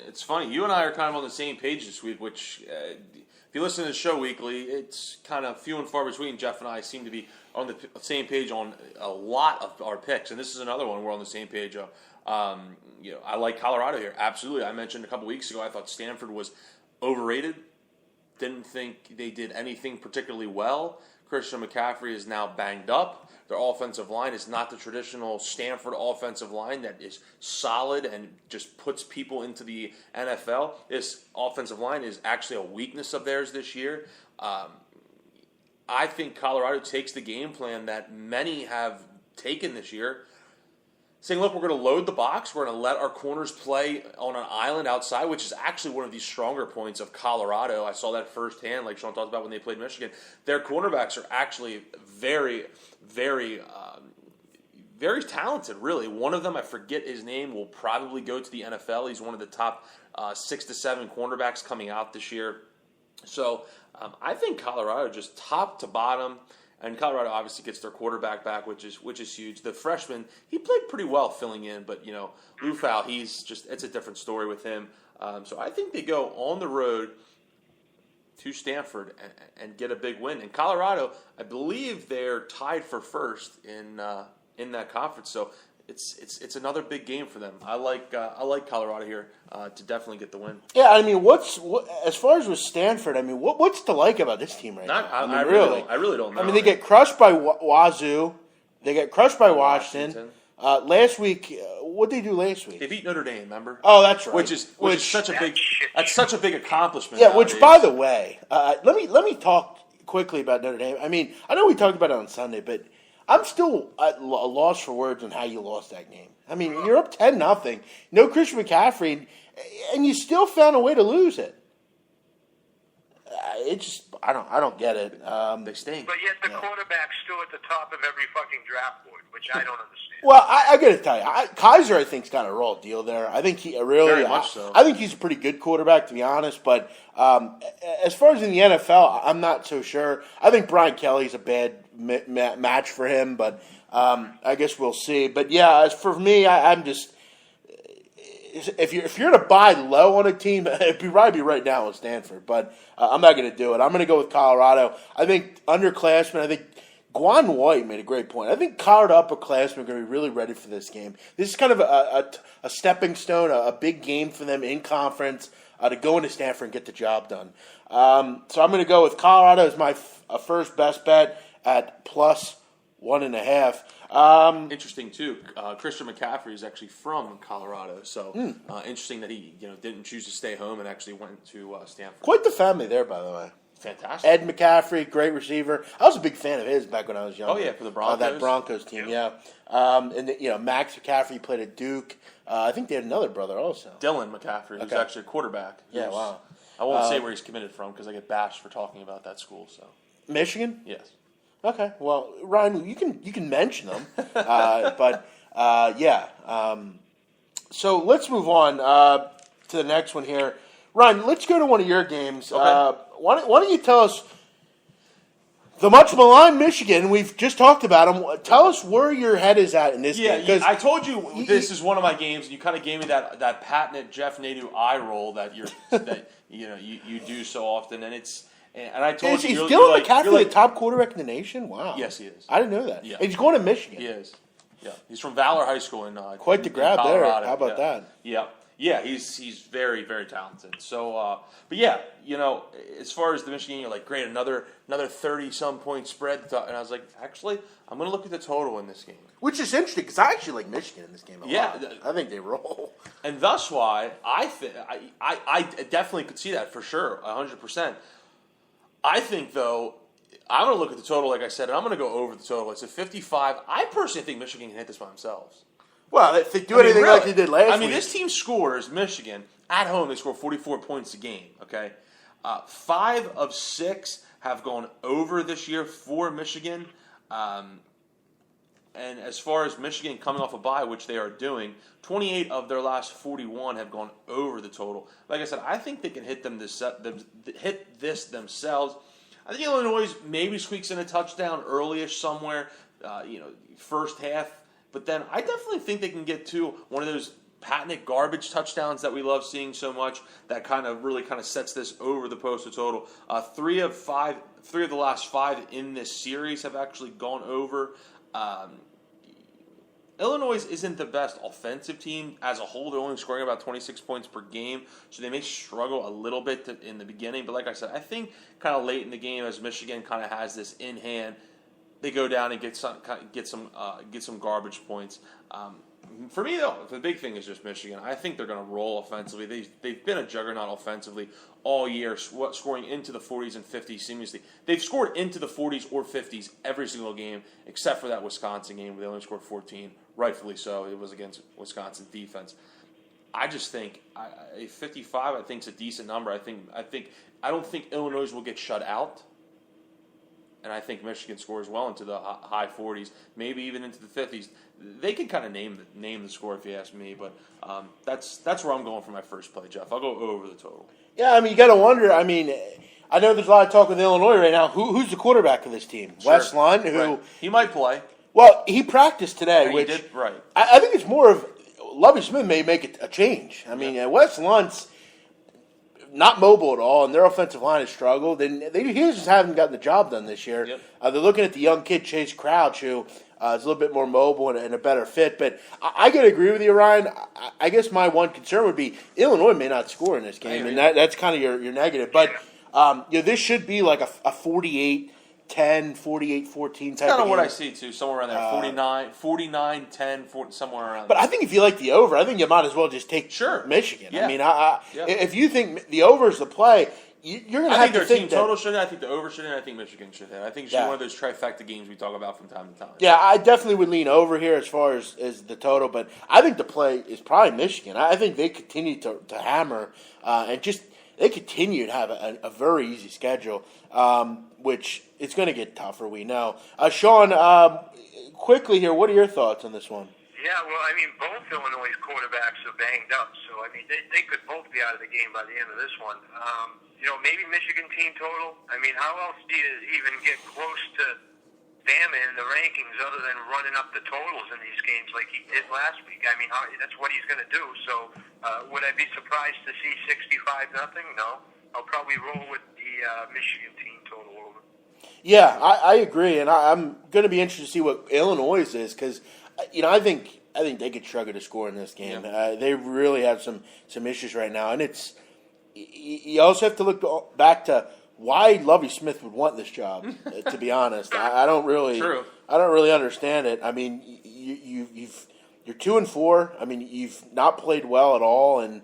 It's funny. You and I are kind of on the same page this week, which if you listen to the show weekly, it's kind of few and far between. Jeff and I seem to be on the same page on a lot of our picks, and this is another one we're on the same page of. I like Colorado here. Absolutely. I mentioned a couple weeks ago I thought Stanford was overrated. Didn't think they did anything particularly well. Christian McCaffrey is now banged up. Their offensive line is not the traditional Stanford offensive line that is solid and just puts people into the NFL. This offensive line is actually a weakness of theirs this year. I think Colorado takes the game plan that many have taken this year, saying, look, we're going to load the box. We're going to let our corners play on an island outside, which is actually one of the stronger points of Colorado. I saw that firsthand, like Sean talked about when they played Michigan. Their cornerbacks are actually very, very, very talented, really. One of them, I forget his name, will probably go to the NFL. He's one of the top 6 to 7 cornerbacks coming out this year. So I think Colorado, just top to bottom, and Colorado obviously gets their quarterback back, which is huge. The freshman, he played pretty well filling in, but Lufau, it's a different story with him. So I think they go on the road to Stanford and get a big win. And Colorado, I believe they're tied for first in that conference. So it's another big game for them. I like Colorado here to definitely get the win. Yeah, I mean, as far as with Stanford? I mean, what's to like about this team right now? I really don't know. I mean, they get crushed by Wazoo. They get crushed by Washington. Last week, what did they do last week? They beat Notre Dame. Remember? Oh, that's right. Which is such a big accomplishment. Yeah. Which, by the way, let me talk quickly about Notre Dame. I mean, I know we talked about it on Sunday, but I'm still at a loss for words on how you lost that game. I mean, you're up 10-0, no Christian McCaffrey, and you still found a way to lose it. I don't get it. They stink. But yet the quarterback's still at the top of every fucking draft board, which I don't understand. Well, I got to tell you, Kaiser, I think, has got a raw deal there. I think he really, Very much so. I think he's a pretty good quarterback, to be honest. But as far as in the NFL, I'm not so sure. I think Brian Kelly's a bad match for him, but I guess we'll see. But yeah, as for me, I'm just. If you're going to buy low on a team, it'd probably be right now in Stanford. But I'm not going to do it. I'm going to go with Colorado. I think underclassmen. I think Guan White made a great point. I think Colorado upperclassmen are going to be really ready for this game. This is kind of a stepping stone, a big game for them in conference to go into Stanford and get the job done. So I'm going to go with Colorado as my first best bet at plus 1.5. Interesting too. Christian McCaffrey is actually from Colorado, so interesting that he didn't choose to stay home and actually went to Stanford. Quite the family there, by the way. Fantastic. Ed McCaffrey, great receiver. I was a big fan of his back when I was young. Oh yeah, for the Broncos. That Broncos team, yeah. And Max McCaffrey played at Duke. I think they had another brother also. Dylan McCaffrey, who's actually a quarterback. Yeah, wow. I won't say where he's committed from because I get bashed for talking about that school. So Michigan? yes. Okay, well, Ryan, you can mention them, but yeah. So let's move on to the next one here. Ryan, let's go to one of your games. Okay. Why don't you tell us the much maligned Michigan? We've just talked about them. Tell us where your head is at in this game. Yeah, I told you this is one of my games, and you kind of gave me that patented Jeff Nadu eye roll that you do so often, and it's. And I told you, is Dylan McCaffrey the top quarterback in the nation? Wow. Yes, he is. I didn't know that. Yeah. He's going to Michigan. He is. Yeah, he's from Valor High School in quite the grab there. How about that? Yeah, yeah, he's very, very talented. So, but yeah, as far as the Michigan, you're like, great, another 30-some point spread, and I was like, actually, I'm going to look at the total in this game, which is interesting because I actually like Michigan in this game a lot. I think they roll, and thus why I definitely could see that for sure, 100%. I think, though, I'm going to look at the total, like I said, and I'm going to go over the total. It's a 55. I personally think Michigan can hit this by themselves. Well, if they do anything like they did last week. This team scores, Michigan, at home, they score 44 points a game, okay? 5 of 6 have gone over this year for Michigan. And as far as Michigan coming off a bye, which they are doing, 28 of their last 41 have gone over the total. Like I said, I think they can hit this themselves. I think Illinois maybe squeaks in a touchdown early-ish somewhere, first half. But then I definitely think they can get to one of those patented garbage touchdowns that we love seeing so much that really sets this over the posted total. 3 of the last 5 in this series have actually gone over. Illinois isn't the best offensive team as a whole. They're only scoring about 26 points per game, so they may struggle a little bit in the beginning. But like I said, I think kind of late in the game, as Michigan kind of has this in hand, they go down and get some garbage points. For me, though, the big thing is just Michigan. I think they're going to roll offensively. They've been a juggernaut offensively all year, scoring into the 40s and 50s seamlessly. They've scored into the 40s or 50s every single game, except for that Wisconsin game where they only scored 14. Rightfully so. It was against Wisconsin's defense. I just think a 55, I think, is a decent number. I don't think Illinois will get shut out. And I think Michigan scores well into the high 40s, maybe even into the 50s. They can kind of name the score if you ask me, but that's where I'm going for my first play, Jeff. I'll go over the total. Yeah, you got to wonder. I know there's a lot of talk with Illinois right now. Who's the quarterback of this team? Sure. Wes Lund, who right. He might play. Well, he practiced today, which he did, right. I think it's more of Lovie Smith may make a change. Wes Lund's not mobile at all, and their offensive line has struggled. And he just haven't gotten the job done this year. Yep. They're looking at the young kid, Chase Crouch, who is a little bit more mobile and a better fit. But I got to agree with you, Ryan. I guess my one concern would be Illinois may not score in this game, and that's kind of your negative. But this should be like a 48-10, 48-14 type of game. Kind of what I see, too, somewhere around there, 49-10, somewhere around there. But I think if you like the over, I think you might as well just take Michigan. Yeah. If you think the over is the play, you're going to have to think that. I think their team total should hit, I think the over should hit, I think Michigan should hit. I think it's one of those trifecta games we talk about from time to time. Yeah, I definitely would lean over here as far as the total, but I think the play is probably Michigan. I think they continue to hammer and just they continue to have a very easy schedule, which it's going to get tougher, we know. Sean, quickly here, what are your thoughts on this one? Yeah, well, I mean, both Illinois' quarterbacks are banged up, so, I mean, they could both be out of the game by the end of this one. Maybe Michigan team total. I mean, how else do you even get close to Bama in the rankings other than running up the totals in these games like he did last week? I mean, that's what he's going to do. So, would I be surprised to see 65-0? No. I'll probably roll with the Michigan team total over. Yeah, I agree, and I'm going to be interested to see what Illinois is because, I think they could struggle to score in this game. Yeah. They really have some issues right now, and you also have to look back to why Lovie Smith would want this job. To be honest, I don't really understand it. I mean, you're 2-4. I mean, you've not played well at all, and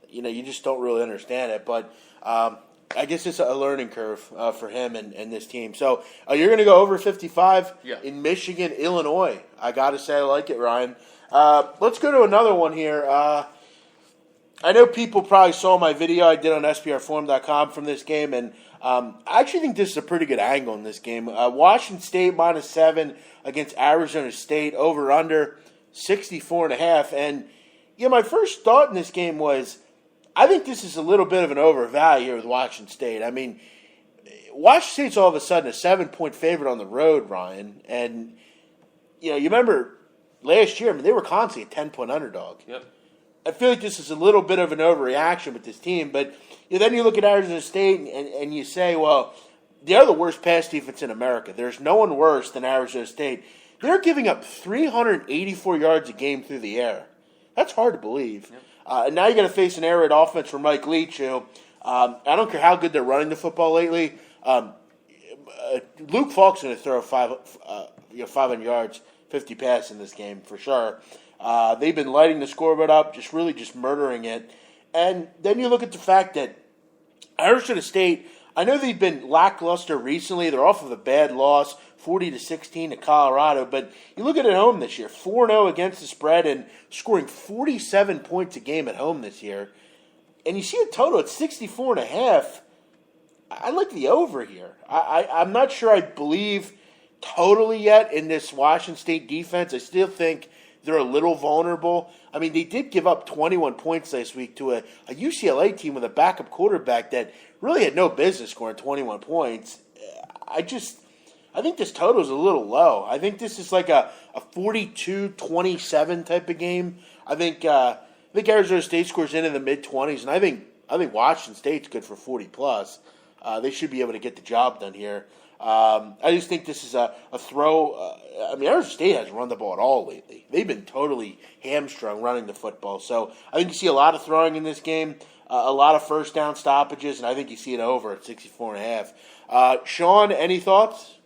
you just don't really understand it. But I guess it's a learning curve for him and this team. So you're going to go over 55 in Michigan, Illinois. I got to say I like it, Ryan. Let's go to another one here. I know people probably saw my video I did on SBRforum.com from this game, and I actually think this is a pretty good angle in this game. Washington State -7 against Arizona State, over-under 64.5. And my first thought in this game was, I think this is a little bit of an overvalue here with Washington State. I mean, Washington State's all of a sudden a 7-point favorite on the road, Ryan. And, you remember last year, I mean, they were constantly a 10-point underdog. Yep. I feel like this is a little bit of an overreaction with this team. But then you look at Arizona State and you say, well, they're the worst pass defense in America. There's no one worse than Arizona State. They're giving up 384 yards a game through the air. That's hard to believe. Yep. And now you're going to face an air raid offense from Mike Leach, who I don't care how good they're running the football lately. Luke Falk's going to throw 500 yards, 50 passes in this game for sure. They've been lighting the scoreboard up, just murdering it. And then you look at the fact that Arizona State, I know they've been lackluster recently. They're off of a bad loss, 40-16 to Colorado. But you look at it at home this year, 4-0 against the spread and scoring 47 points a game at home this year. And you see a total at 64.5. I like the over here. I'm not sure I believe totally yet in this Washington State defense. I still think they're a little vulnerable. I mean, they did give up 21 points last week to a UCLA team with a backup quarterback that really had no business scoring 21 points. I think this total is a little low. I think this is like a 42-27 type of game. I think Arizona State scores in the mid-20s, and I think Washington State's good for 40+. They should be able to get the job done here. I just think this is a throw. Arizona State hasn't run the ball at all lately. They've been totally hamstrung running the football. So I think you see a lot of throwing in this game, a lot of first down stoppages, and I think you see it over at 64.5. Sean, any thoughts?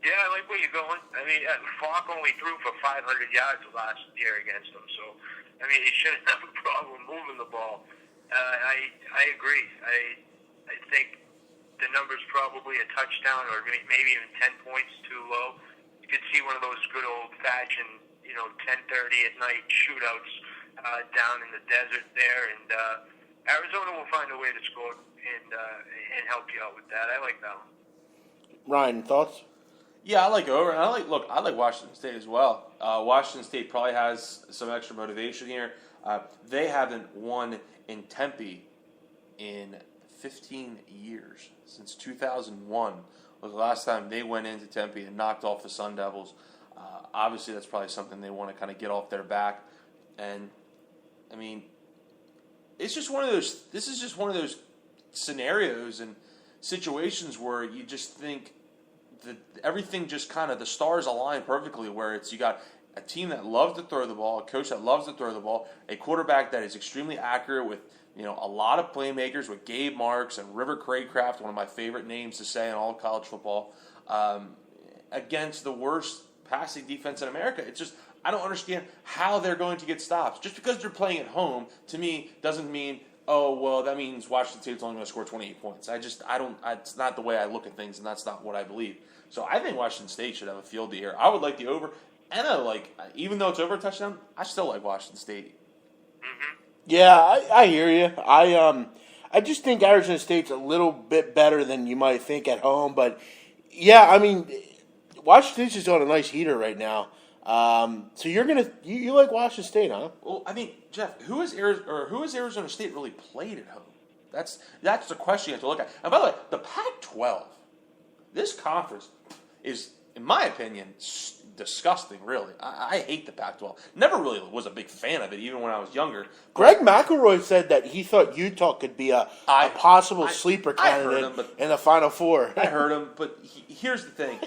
Yeah, I like where you're going. I mean, Falk only threw for 500 yards last year against them, so I mean, he shouldn't have a problem moving the ball. I agree. I think the number's probably a touchdown or maybe even 10 points too low. You could see one of those good old-fashioned, 10:30 at night shootouts down in the desert there, and Arizona will find a way to score and help you out with that. I like that one. Ryan, thoughts? Yeah, I like over, and I like Washington State as well. Washington State probably has some extra motivation here. They haven't won in Tempe in 15 years. Since 2001 was the last time they went into Tempe and knocked off the Sun Devils. Obviously, that's probably something they want to kind of get off their back. And I mean, it's just one of those. This is just one of those scenarios and situations where you just think that everything just kind of the stars align perfectly. Where you got a team that loves to throw the ball, a coach that loves to throw the ball, a quarterback that is extremely accurate with a lot of playmakers with Gabe Marks and River Craycraft, one of my favorite names to say in all of college football, against the worst passing defense in America. It's just, I don't understand how they're going to get stops. Just because they're playing at home, to me, doesn't mean, oh, well, that means Washington State's only going to score 28 points. It's not the way I look at things, and that's not what I believe. So I think Washington State should have a field day here. I would like the over, and even though it's over a touchdown, I still like Washington State. Mm-hmm. Yeah, I hear you. I I just think Arizona State's a little bit better than you might think at home. But, yeah, I mean, Washington State's just on a nice heater right now. So you like Washington State, huh? Well, I mean, Jeff, who has Arizona State really played at home? That's the question you have to look at. And by the way, the Pac-12, this conference is, in my opinion, disgusting. Really, I hate the Pac-12. Never really was a big fan of it, even when I was younger. Greg McElroy said that he thought Utah could be a possible sleeper candidate in the Final Four. I heard him, but here's the thing.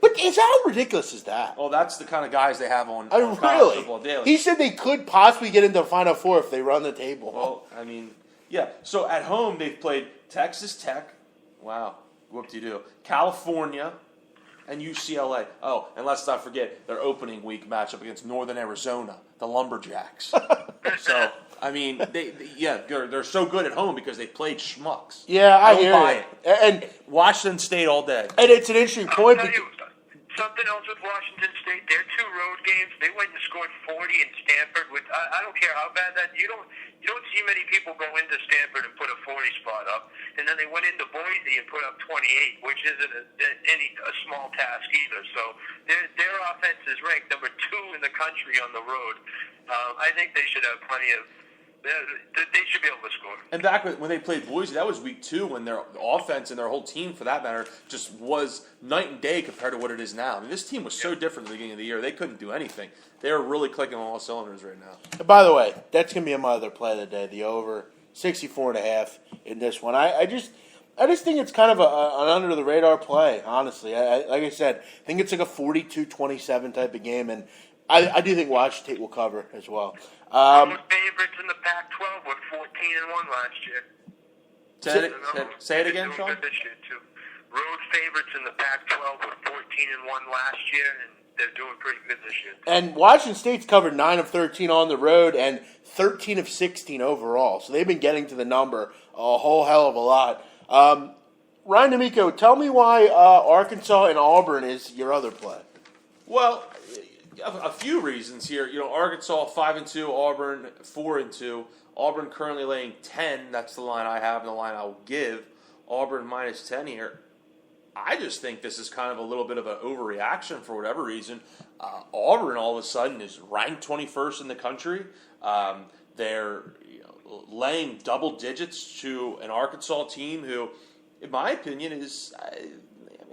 But how ridiculous is that? Well, that's the kind of guys they have on College really? Football Daily. He said they could possibly get into the Final Four if they run the table. Well, I mean, yeah. So at home, they've played Texas Tech. Wow. Whoop-de-doo. California. And UCLA. Oh, and let's not forget their opening week matchup against Northern Arizona, the Lumberjacks. So, I mean, they're so good at home because they played schmucks. Yeah, I hear buy it. it. And Washington State all day. And it's an interesting point. I'll tell you something else with Washington State. Their 2 road games, they went and scored 40 in Stanford. I don't care how bad that you don't see many people go into Stanford and put a 40 spot up, and then they went into Boise and put up 28, which isn't a small task either. So their offense is ranked number 2 in the country on the road. I think they should have plenty of. They should be able to score. And back when they played Boise, that was week 2 when their offense and their whole team, for that matter, just was night and day compared to what it is now. I mean, this team was so different at the beginning of the year. They couldn't do anything. They are really clicking on all cylinders right now. And by the way, that's going to be my other play of the day, the over 64.5 in this one. I just think it's kind of an under-the-radar play, honestly. Like I said, I think it's like a 42-27 type of game, and I do think Washington State will cover as well. Most favorites in the Pac-12 were 14-1 last year. Say it again, Sean. This year too. Road favorites in the Pac-12 were 14-1 last year, and they're doing pretty good this year. And Washington State's covered 9 of 13 on the road and 13 of 16 overall. So they've been getting to the number a whole hell of a lot. Ryan D'Amico, tell me why Arkansas and Auburn is your other play. Well, a few reasons here. You know, Arkansas 5-2, Auburn 4-2. Auburn currently laying 10. That's the line I have and the line I will give. Auburn minus 10 here. I just think this is kind of a little bit of an overreaction for whatever reason. Auburn all of a sudden is ranked 21st in the country. They're laying double digits to an Arkansas team who, in my opinion, is.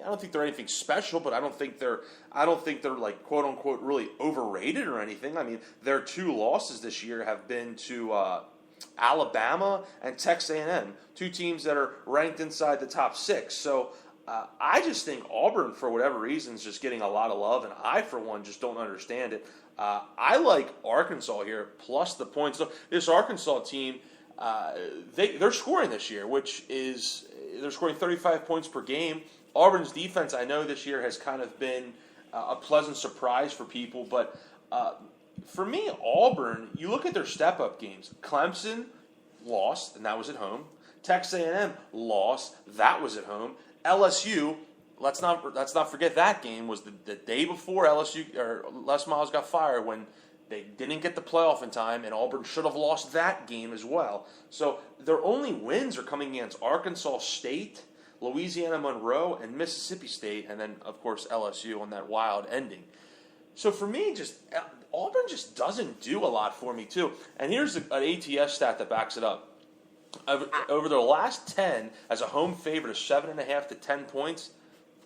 I don't think they're anything special, but I don't think they're like quote unquote really overrated or anything. I mean, their 2 losses this year have been to Alabama and Texas A&M, 2 teams that are ranked inside the top 6. So I just think Auburn, for whatever reason, is just getting a lot of love, and I, for one, just don't understand it. I like Arkansas here plus the points. So this Arkansas team, they're scoring this year, which is they're scoring 35 points per game. Auburn's defense, I know this year has kind of been a pleasant surprise for people, but for me, Auburn, you look at their step-up games. Clemson lost, and that was at home. Texas A&M lost, that was at home. LSU, let's not forget that game was the day before LSU or Les Miles got fired when they didn't get the playoff in time, and Auburn should have lost that game as well. So their only wins are coming against Arkansas State, Louisiana Monroe, and Mississippi State, and then, of course, LSU on that wild ending. So for me, Auburn just doesn't do a lot for me, too. And here's an ATS stat that backs it up. Over their last 10, as a home favorite of 7.5 to 10 points,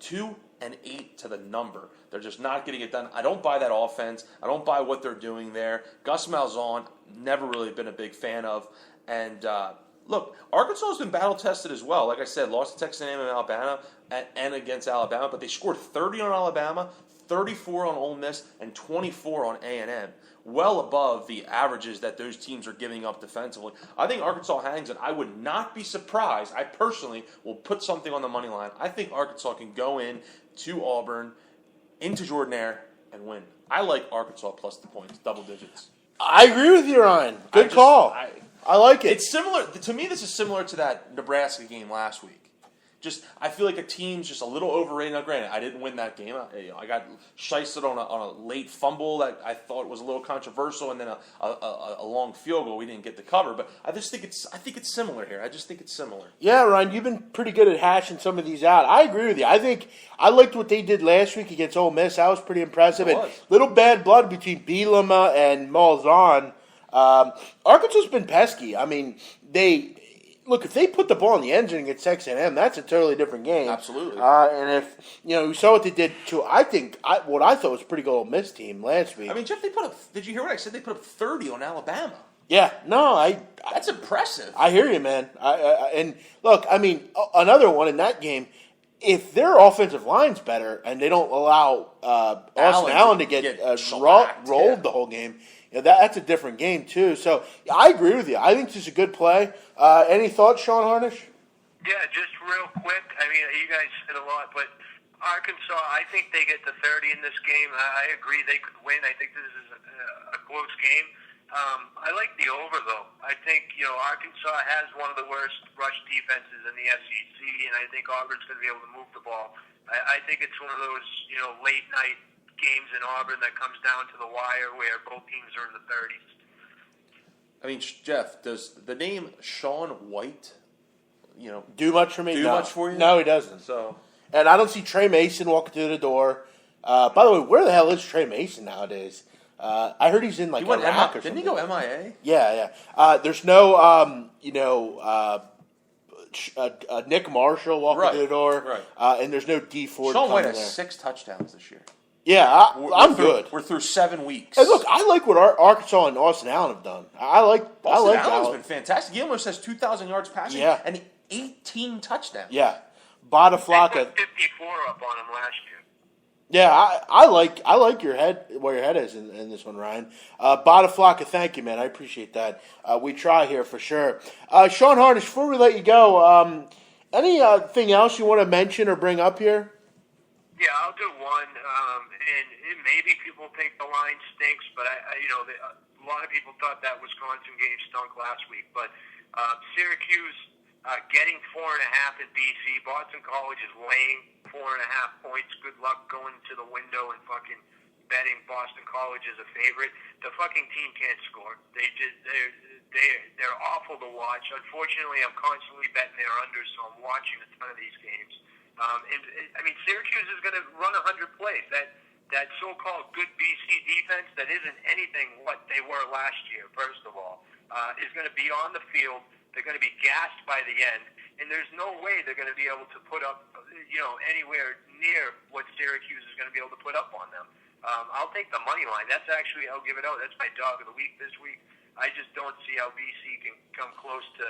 2 and 8 to the number. They're just not getting it done. I don't buy that offense. I don't buy what they're doing there. Gus Malzahn, never really been a big fan of. And look, Arkansas has been battle-tested as well. Like I said, lost to Texas A&M and Alabama and against Alabama, but they scored 30 on Alabama, 34 on Ole Miss, and 24 on A&M. Well above the averages that those teams are giving up defensively. I think Arkansas hangs it. I would not be surprised. I personally will put something on the money line. I think Arkansas can go in to Auburn, into Jordan-Hare, and win. I like Arkansas plus the points, double digits. I agree with you, Ryan. Good call. I like it. It's similar. To me, this is similar to that Nebraska game last week. I feel like a team's just a little overrated. Now, granted, I didn't win that game. I got shysted on a late fumble that I thought was a little controversial, and then a long field goal we didn't get the cover. But I think it's similar here. I just think it's similar. Yeah, Ryan, you've been pretty good at hashing some of these out. I agree with you. I think I liked what they did last week against Ole Miss. That was pretty impressive. It was. And little bad blood between Bielema and Malzahn. Arkansas's been pesky. I mean, look, if they put the ball in the engine against Texas A&M, that's a totally different game. Absolutely. And if we saw what they did to, what I thought was a pretty good Ole Miss team last week. I mean, Jeff, did you hear what I said? They put up 30 on Alabama. Yeah, no, That's impressive. I hear you, man. And look, I mean, another one in that game. If their offensive line's better and they don't allow Austin Allen to get rolled the whole game, that's a different game too. So I agree with you. I think this is a good play. Any thoughts, Sean Harnish? Yeah, just real quick. I mean, you guys said a lot, but Arkansas, I think they get to 30 in this game. I agree they could win. I think this is a close game. I like the over, though. I think, Arkansas has one of the worst rush defenses in the SEC, and I think Auburn's going to be able to move the ball. I think it's one of those, late-night games in Auburn that comes down to the wire where both teams are in the 30s. I mean, Jeff, does the name Sean White, do much for me? much for you? No, he doesn't. So, and I don't see Trey Mason walking through the door. By the way, where the hell is Trey Mason nowadays? I heard he's in he went Iraq or didn't something. he go MIA? Yeah. There's no, Nick Marshall walking through the door, right. and there's no D Ford. Sean White has there. 6 touchdowns this year. Yeah, I'm good. We're through 7 weeks. And look, I like what Arkansas and Austin Allen have done. Austin Allen's Allen. been fantastic. He almost has 2,000 yards passing and 18 touchdowns. Yeah, Badaflaka. They put 54 up on him last year. Yeah, I like your head, where your head is in this one, Ryan. Badaflaka, thank you, man. I appreciate that. We try here for sure. Sean Harnish, before we let you go, anything else you want to mention or bring up here? Yeah, I'll do one. And maybe people think the line stinks, but a lot of people thought that Wisconsin game stunk last week. But Syracuse getting 4.5 at BC. Boston College is laying 4.5 points. Good luck going to the window and fucking betting Boston College as a favorite. The fucking team can't score. They're awful to watch. Unfortunately, I'm constantly betting their unders, so I'm watching a ton of these games. Syracuse is going to run 100 plays. That so-called good BC defense that isn't anything what they were last year, first of all, is going to be on the field. They're going to be gassed by the end, and there's no way they're going to be able to put up, anywhere near what Syracuse is going to be able to put up on them. I'll take the money line. I'll give it out. That's my dog of the week this week. I just don't see how BC can come close to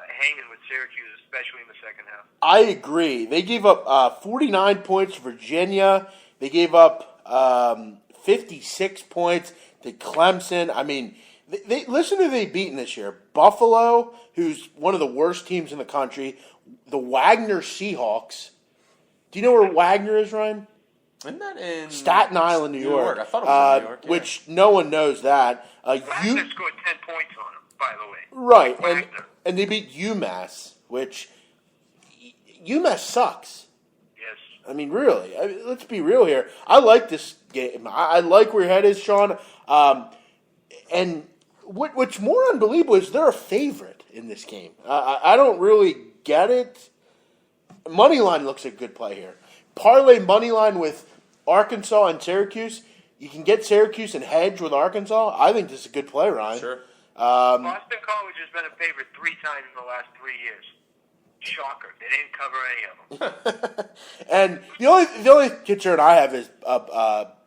hanging with Syracuse, especially in the second half. I agree. They gave up 49 points to Virginia. They gave up 56 points to Clemson. I mean, they listen to who they've beaten this year. Buffalo, who's one of the worst teams in the country. The Wagner Seahawks. Do you know where Wagner is, Ryan? Isn't that in Staten Island, New York? I thought it was in New York. Yeah. Which no one knows that. Wagner scored 10 points on him, by the way. Right, and they beat UMass, which UMass sucks. Yes. I mean, really. Let's be real here. I like this game. I like where your head is, Sean. And what's more unbelievable is they're a favorite in this game. I don't really get it. Moneyline looks a good play here. Parlay Moneyline with Arkansas and Syracuse. You can get Syracuse and hedge with Arkansas. I think this is a good play, Ryan. Sure. Boston College has been a favorite 3 times in the last 3 years. Shocker. They didn't cover any of them. And the only concern I have is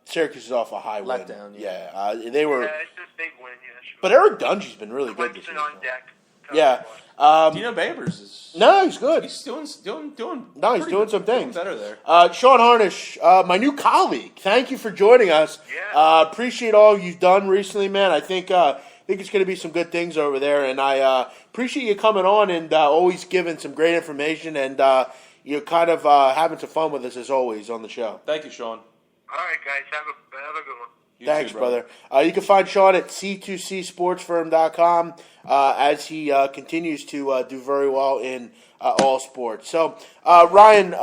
Syracuse is off a high win. Letdown, yeah. They were. Yeah, it's a big win, yeah, sure. But Eric Dungy's been really good this year. Clemson on deck. Yeah. Dino Babers is. No, he's good. He's doing. No, he's doing some things. Better there. Sean Harnish, my new colleague. Thank you for joining us. Yeah. Appreciate all you've done recently, man. I think it's going to be some good things over there, and I appreciate you coming on and always giving some great information and kind of having some fun with us as always on the show. Thank you, Sean. All right, guys. Have a good one. Thanks, too, brother. You can find Sean at c2csportsfirm.com as he continues to do very well in all sports. So, Ryan,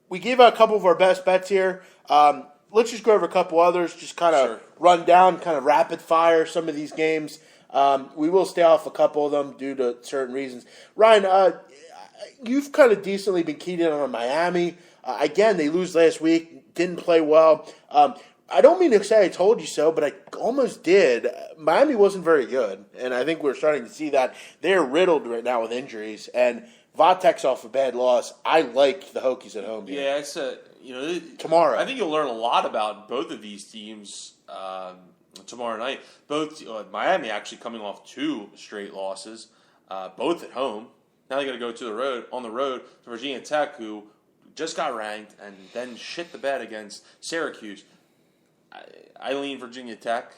we gave out a couple of our best bets here. Let's just go over a couple others, just kind of run down, kind of rapid fire some of these games. We will stay off a couple of them due to certain reasons. Ryan, you've kind of decently been keyed in on Miami. Again, they lose last week, didn't play well. I don't mean to say I told you so, but I almost did. Miami wasn't very good, and I think we're starting to see that. They're riddled right now with injuries, and Vatek's off a bad loss. I like the Hokies at home here. Yeah, it's tomorrow. I think you'll learn a lot about both of these teams tomorrow night. Both Miami actually coming off 2 straight losses, both at home. Now they got to go on the road to Virginia Tech, who just got ranked and then shit the bed against Syracuse. I lean Virginia Tech.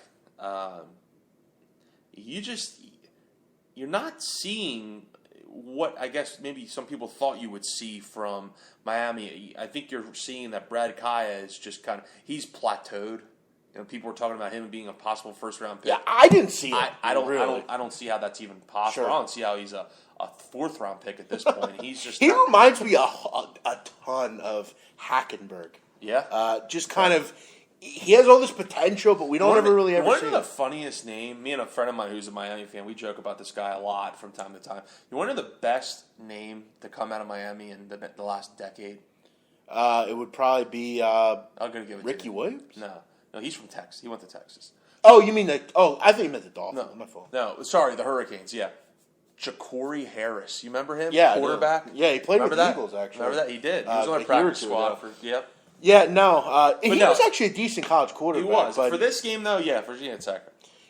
You're not seeing what I guess maybe some people thought you would see from Miami. I think you're seeing that Brad Kaya is just he's plateaued. People were talking about him being a possible first-round pick. Yeah, I didn't see it. I don't see how that's even possible. Sure. I don't see how he's a fourth-round pick at this point. He's just he reminds me a ton of Hackenberg. Yeah, just kind of. He has all this potential, but we don't ever see it. One of the funniest name, me and a friend of mine who's a Miami fan, we joke about this guy a lot from time to time. You want to know the best name to come out of Miami in the last decade? It would probably be I'm gonna give it Ricky to you. Williams? No, he's from Texas. He went to Texas. Oh, you mean I think you meant the Dolphins. No, My fault. No, sorry, the Hurricanes, yeah. Ja'Cory Harris. You remember him? Yeah. Quarterback? Yeah, he played with the Eagles, actually. Remember that? He did. He was on a the year or practice two squad. ago. Yep. Yeah, no. He was actually a decent college quarterback. He was. But For this game, though, yeah, Virginia Tech.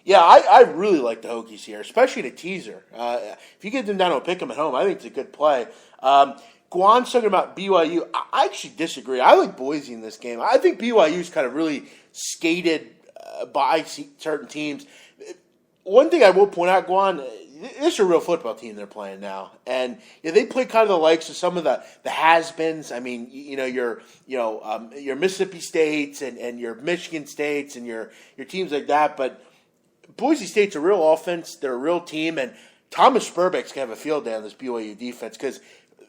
yeah, I really like the Hokies here, especially the teaser. If you get them down to a pick 'em at home, I think it's a good play. Guan's talking about BYU. I actually disagree. I like Boise in this game. I think BYU's kind of really skated by certain teams. One thing I will point out, Guan, this is a real football team they're playing now, and they play kind of the likes of some of the has-beens. I mean, your Mississippi States and your Michigan States and your teams like that. But Boise State's a real offense. They're a real team, and Thomas Spurbeck's gonna have a field day on this BYU defense because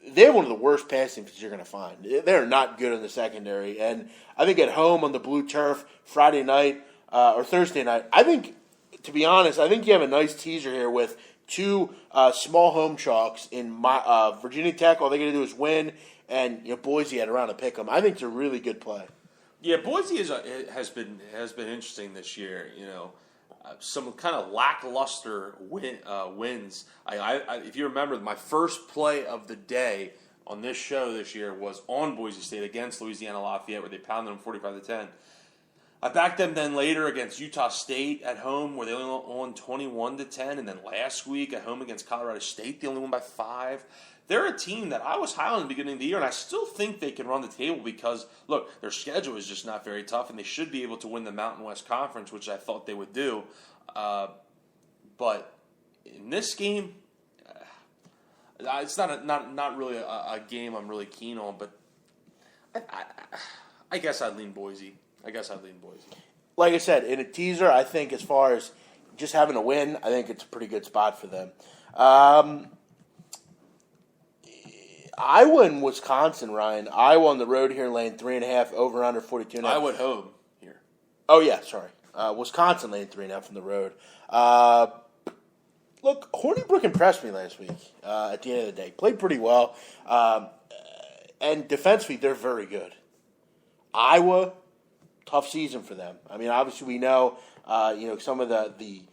they have one of the worst passing defenses you're going to find. They're not good in the secondary, and I think at home on the blue turf Friday night or Thursday night, I think, to be honest, I think you have a nice teaser here with 2 small home chalks in Virginia Tech. All they got to do is win, and Boise at around to pick them. I think it's a really good play. Yeah, Boise has been interesting this year. Some kind of lackluster wins. If you remember, my first play of the day on this show this year was on Boise State against Louisiana Lafayette, where they pounded them 45-10. I backed them then later against Utah State at home, where they only won 21-10, and then last week at home against Colorado State, they only won by 5. They're a team that I was high on at the beginning of the year, and I still think they can run the table because, look, their schedule is just not very tough, and they should be able to win the Mountain West Conference, which I thought they would do. But in this game, it's not really a game I'm really keen on, but I guess I'd lean Boise. Like I said, in a teaser, I think as far as just having a win, I think it's a pretty good spot for them. Iowa and Wisconsin, Ryan. Iowa on the road here, laying 3.5, over under 42.5. Iowa at home here. Oh yeah, sorry. Wisconsin laying 3.5 on the road. Look, Hornibrook impressed me last week. At the end of the day, played pretty well, and defensively they're very good. Iowa, tough season for them. I mean, obviously we know, some of the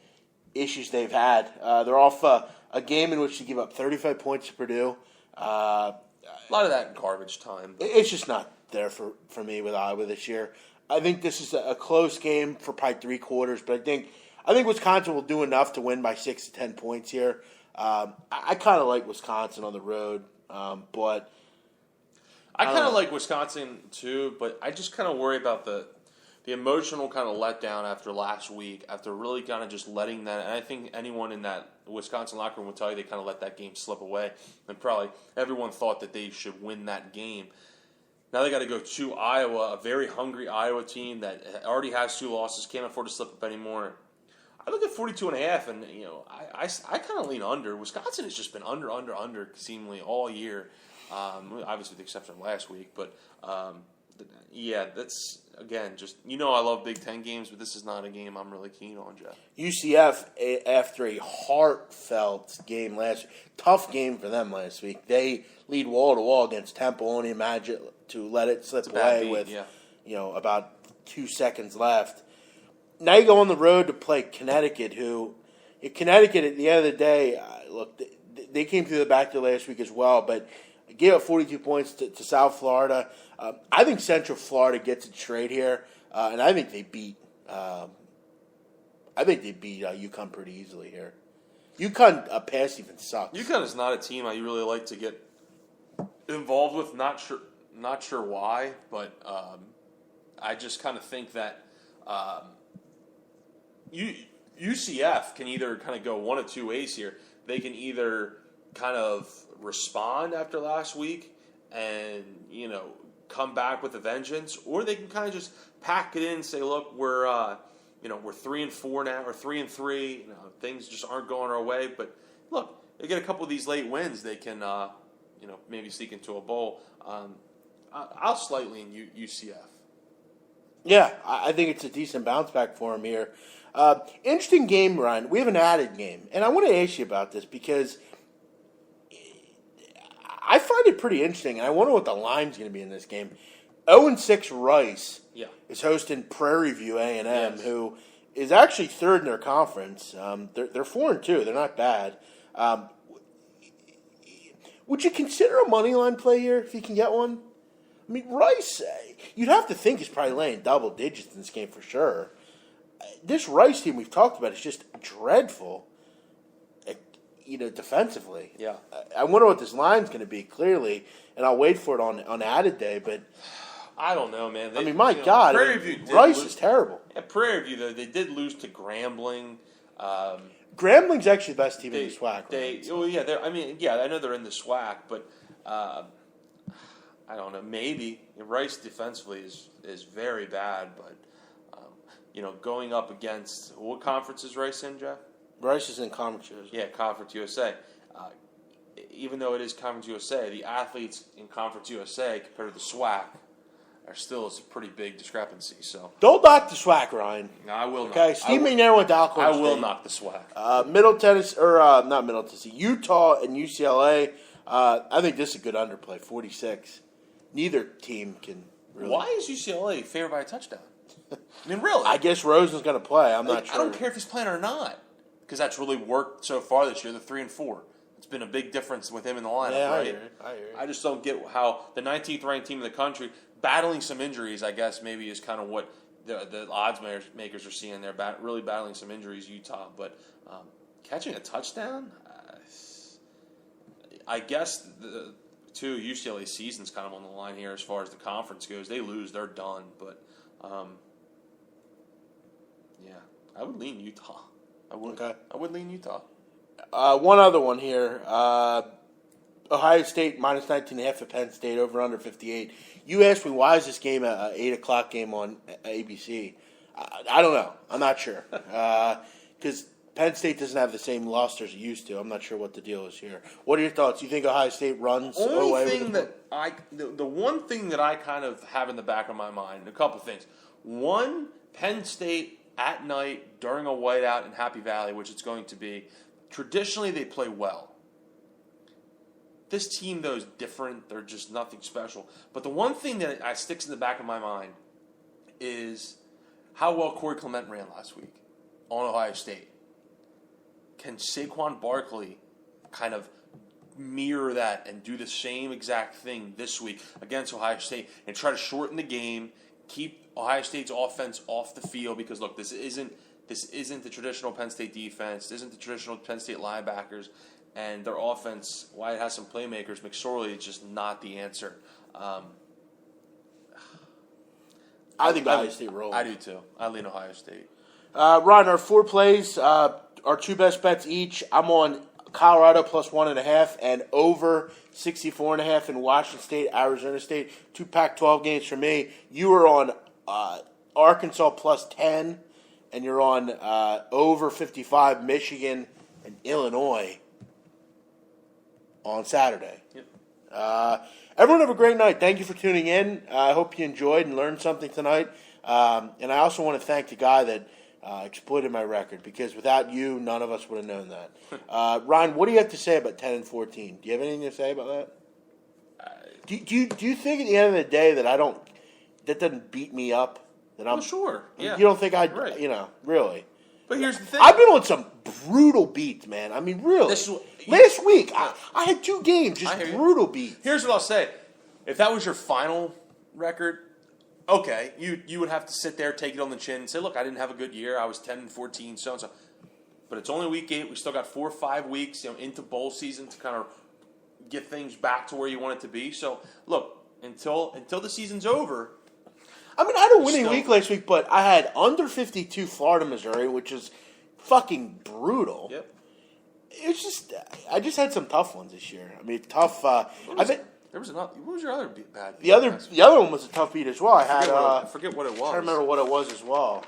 issues they've had. They're off a game in which they give up 35 points to Purdue. A lot of that in garbage time. It's just not there for me with Iowa this year. I think this is a close game for probably 3 quarters, but I think Wisconsin will do enough to win by 6 to 10 points here. I kind of like Wisconsin on the road, but I kind of like Wisconsin too, but I just kind of worry about the emotional kind of letdown after last week, after really kind of just letting that. And I think anyone in that Wisconsin locker room will tell you they kind of let that game slip away, and probably everyone thought that they should win that game. Now they got to go to Iowa, a very hungry Iowa team that already has 2 losses, can't afford to slip up anymore. I look at 42.5, and I kind of lean under. Wisconsin has just been under seemingly all year. Obviously with the exception of last week, but yeah, that's again just I love Big Ten games, but this is not a game I'm really keen on, Jeff. UCF after a heartfelt game tough game for them last week. They lead wall to wall against Temple. Only imagine to let it slip away with about 2 seconds left. Now you go on the road to play Connecticut, Connecticut at the end of the day, look, they came through the back door last week as well, but gave up 42 points to South Florida. I think Central Florida gets it straight here, and I think they beat. UConn pretty easily here. UConn pass even sucks. UConn is not a team I really like to get involved with. Not sure why, but I just kind of think that UCF can either kind of go one of 2 ways here. They can either kind of respond after last week and come back with a vengeance, or they can kind of just pack it in and say, look, we're 3-4 now, or 3-3. Things just aren't going our way, but look, they get a couple of these late wins, they can maybe sneak into a bowl. I'll slightly in UCF. Yeah, I think it's a decent bounce back for him here. Interesting game, Ryan. We have an added game, and I want to ask you about this because I find it pretty interesting, and I wonder what the line's going to be in this game. 0-6 Rice is hosting Prairie View A&M, who is actually third in their conference. They're 4-2. They're not bad. Would you consider a money line play here if you can get one? I mean, Rice, you'd have to think is probably laying double digits in this game for sure. This Rice team we've talked about is just dreadful, defensively. Yeah. I wonder what this line's going to be, clearly, and I'll wait for it on added day, but I don't know, man. My God, Rice is terrible. At Prairie View, though, they did lose to Grambling. Grambling's actually the best team in the SWAC. I know they're in the SWAC, but I don't know. Maybe Rice defensively is very bad, but going up against what conference is Rice in, Jeff? Rice is in Conference USA. Yeah, Conference USA. Even though it is Conference USA, the athletes in Conference USA compared to the SWAC are still a pretty big discrepancy. So don't knock the SWAC, Ryan. No, I will not. Okay, Steve McNair went to Alcorn State. I will knock the SWAC. Not Middle Tennessee, Utah and UCLA. I think this is a good underplay, 46. Neither team can really. Why is UCLA favored by a touchdown? I mean, really? I guess Rosen's going to play. I'm not sure. I don't care if he's playing or not, because that's really worked so far this year. They're 3-4. It's been a big difference with him in the lineup, right? I hear you. I just don't get how the 19th ranked team in the country, battling some injuries, I guess maybe is kind of what the odds makers are seeing. They're really battling some injuries, Utah. But catching a touchdown, I guess UCLA season's kind of on the line here as far as the conference goes. They lose, they're done. But I would lean Utah. I would lean Utah. One other one here. Ohio State minus 19.5 at Penn State, over under 58. You asked me, why is this game an 8 o'clock game on ABC? I don't know. I'm not sure. Because Penn State doesn't have the same luster as it used to. I'm not sure what the deal is here. What are your thoughts? You think Ohio State runs away with the one thing that I kind of have in the back of my mind, a couple things. One, Penn State at night during a whiteout in Happy Valley, which it's going to be, traditionally they play well. This team, though, is different. They're just nothing special. But the one thing that sticks in the back of my mind is how well Corey Clement ran last week on Ohio State. Can Saquon Barkley kind of mirror that and do the same exact thing this week against Ohio State and try to shorten the game, keep Ohio State's offense off the field? Because, look, this isn't the traditional Penn State defense. This isn't the traditional Penn State linebackers. And their offense, while it has some playmakers, McSorley is just not the answer. I think Ohio State rolls. I do too. I lean Ohio State. Ryan, our 4 plays, our 2 best bets each. I'm on Colorado plus 1.5, and over 64.5 in Washington State, Arizona State. 2 Pac-12 games for me. You were on Arkansas plus 10, and you're on over 55 Michigan and Illinois on Saturday. Yep. Everyone have a great night. Thank you for tuning in. I hope you enjoyed and learned something tonight. And I also want to thank the guy that exploited my record, because without you, none of us would have known that. Ryan, what do you have to say about 10 and 14? Do you have anything to say about that? Do you think at the end of the day that doesn't beat me up? That I'm sure. Yeah. You don't think Right. really? But here's the thing. I've been on some brutal beats, man. I mean, really. Last week, I had 2 games, just brutal beats. Here's what I'll say. If that was your final record, okay, you would have to sit there, take it on the chin, and say, look, I didn't have a good year. I was 10 and 14, so and so. But it's only week 8. We still got 4 or 5 weeks, into bowl season to kind of get things back to where you want it to be. So, look, until the season's over. I mean, I had a winning week last week, but I had under 52 Florida, Missouri, which is fucking brutal. Yep. It's just, I just had some tough ones this year. I mean, tough. There was another. What was your other bad beat? The other one was a tough beat as well. I forget what it was. I remember what it was as well.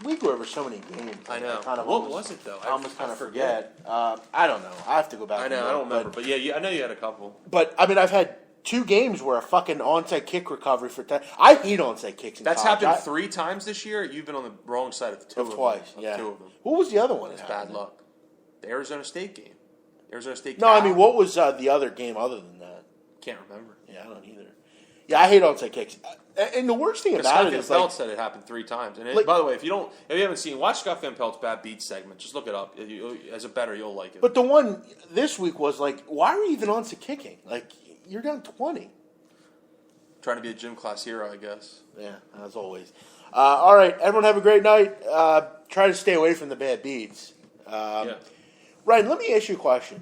We go over so many games. I know. What was it though? I almost kind of forget. I don't know. I have to go back. I know. I don't remember. But yeah, I know you had a couple. But I mean, I've had 2 games where a fucking onside kick recovery for 10. I hate onside kicks in That's college. happened 3 times this year. You've been on the wrong side of 2 of them. Twice, yeah. 2 of them. What was the other one? It's bad luck. The Arizona State game. Arizona State. No, I mean, what was the other game other than that? Can't remember. Yeah, I don't either. Yeah, I hate onside kicks. And the worst thing about it is, Scott Van Pelt said it happened 3 times. And by the way, if you haven't seen, watch Scott Van Pelt's Bad Beats segment. Just look it up. As a bettor, you'll like it. But the one this week was like, why are you even onside kicking? Like, you're down 20. Trying to be a gym class hero, I guess. Yeah, as always. All right, everyone have a great night. Try to stay away from the bad beats. Yeah. Ryan, let me ask you a question.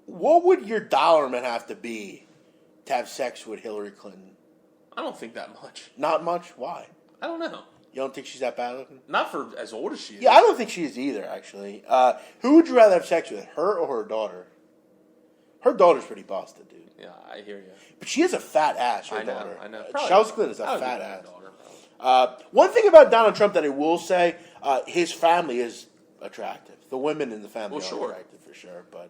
What would your dollar amount have to be to have sex with Hillary Clinton? I don't think that much. Not much? Why? I don't know. You don't think she's that bad looking? Not for as old as she is. Yeah, I don't think she is either, actually. Who would you rather have sex with, her or her daughter? Her daughter's pretty busted, dude. Yeah, I hear you. But she has a fat ass, her I know, daughter. I know. Chelsea Clinton is a fat ass. Daughter, one thing about Donald Trump that I will say, his family is attractive. The women in the family are attractive for sure. But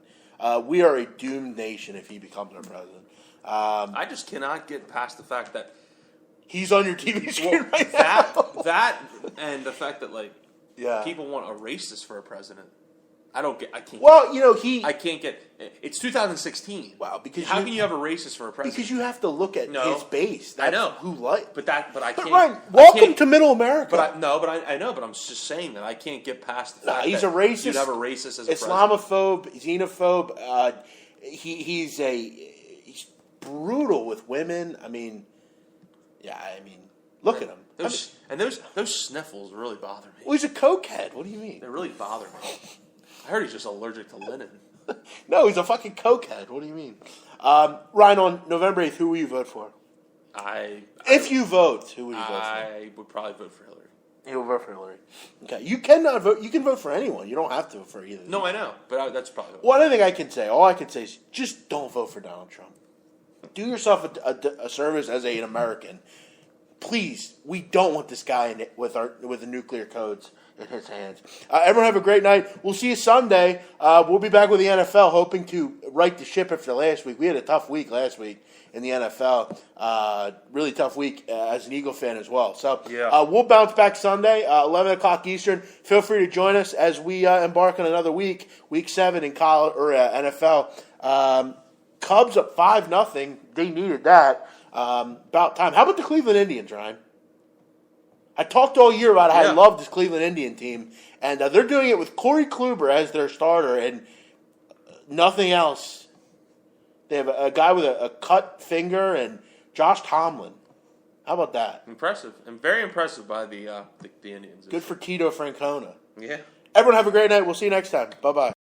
we are a doomed nation if he becomes our president. I just cannot get past the fact that he's on your TV screen right now. That and the fact that people want to erase this for a president. I can't. Well, I can't get. It's 2016. Wow, because how can you have a racist for a president? Because you have to look at his base. That's I know but I can't. Ryan, welcome to Middle America. But I know. But I'm just saying that I can't get past the fact he's that a racist. You'd have a racist as a Islamophobe, xenophobe. He's brutal with women. I mean, look at him. Those sniffles really bother me. Well, he's a cokehead. What do you mean? They really bother me. I heard he's just allergic to linen. No, he's a fucking cokehead. What do you mean? Ryan, on November 8th, who will you vote for? If you vote, who would you vote for? I would probably vote for Hillary. You will vote for Hillary. Okay. You cannot vote. You can vote for anyone. You don't have to vote for either. No, I know. But that's probably one thing I can say. All I can say is just don't vote for Donald Trump. Do yourself a service as an American. Please, we don't want this guy with the nuclear codes in his hands. Everyone have a great night. We'll see you Sunday. We'll be back with the NFL, hoping to right the ship after last week. We had a tough week last week in the NFL. Really tough week as an Eagle fan as well. So we'll bounce back Sunday, 11 o'clock Eastern. Feel free to join us as we embark on another week, Week 7 in college or NFL. Cubs up 5-0. They needed that. About time. How about the Cleveland Indians, Ryan? I talked all year about how I love this Cleveland Indian team, and they're doing it with Corey Kluber as their starter and nothing else. They have a guy with a cut finger and Josh Tomlin. How about that? Impressive. And very impressive by the Indians. Good for Tito Francona. Yeah. Everyone have a great night. We'll see you next time. Bye-bye.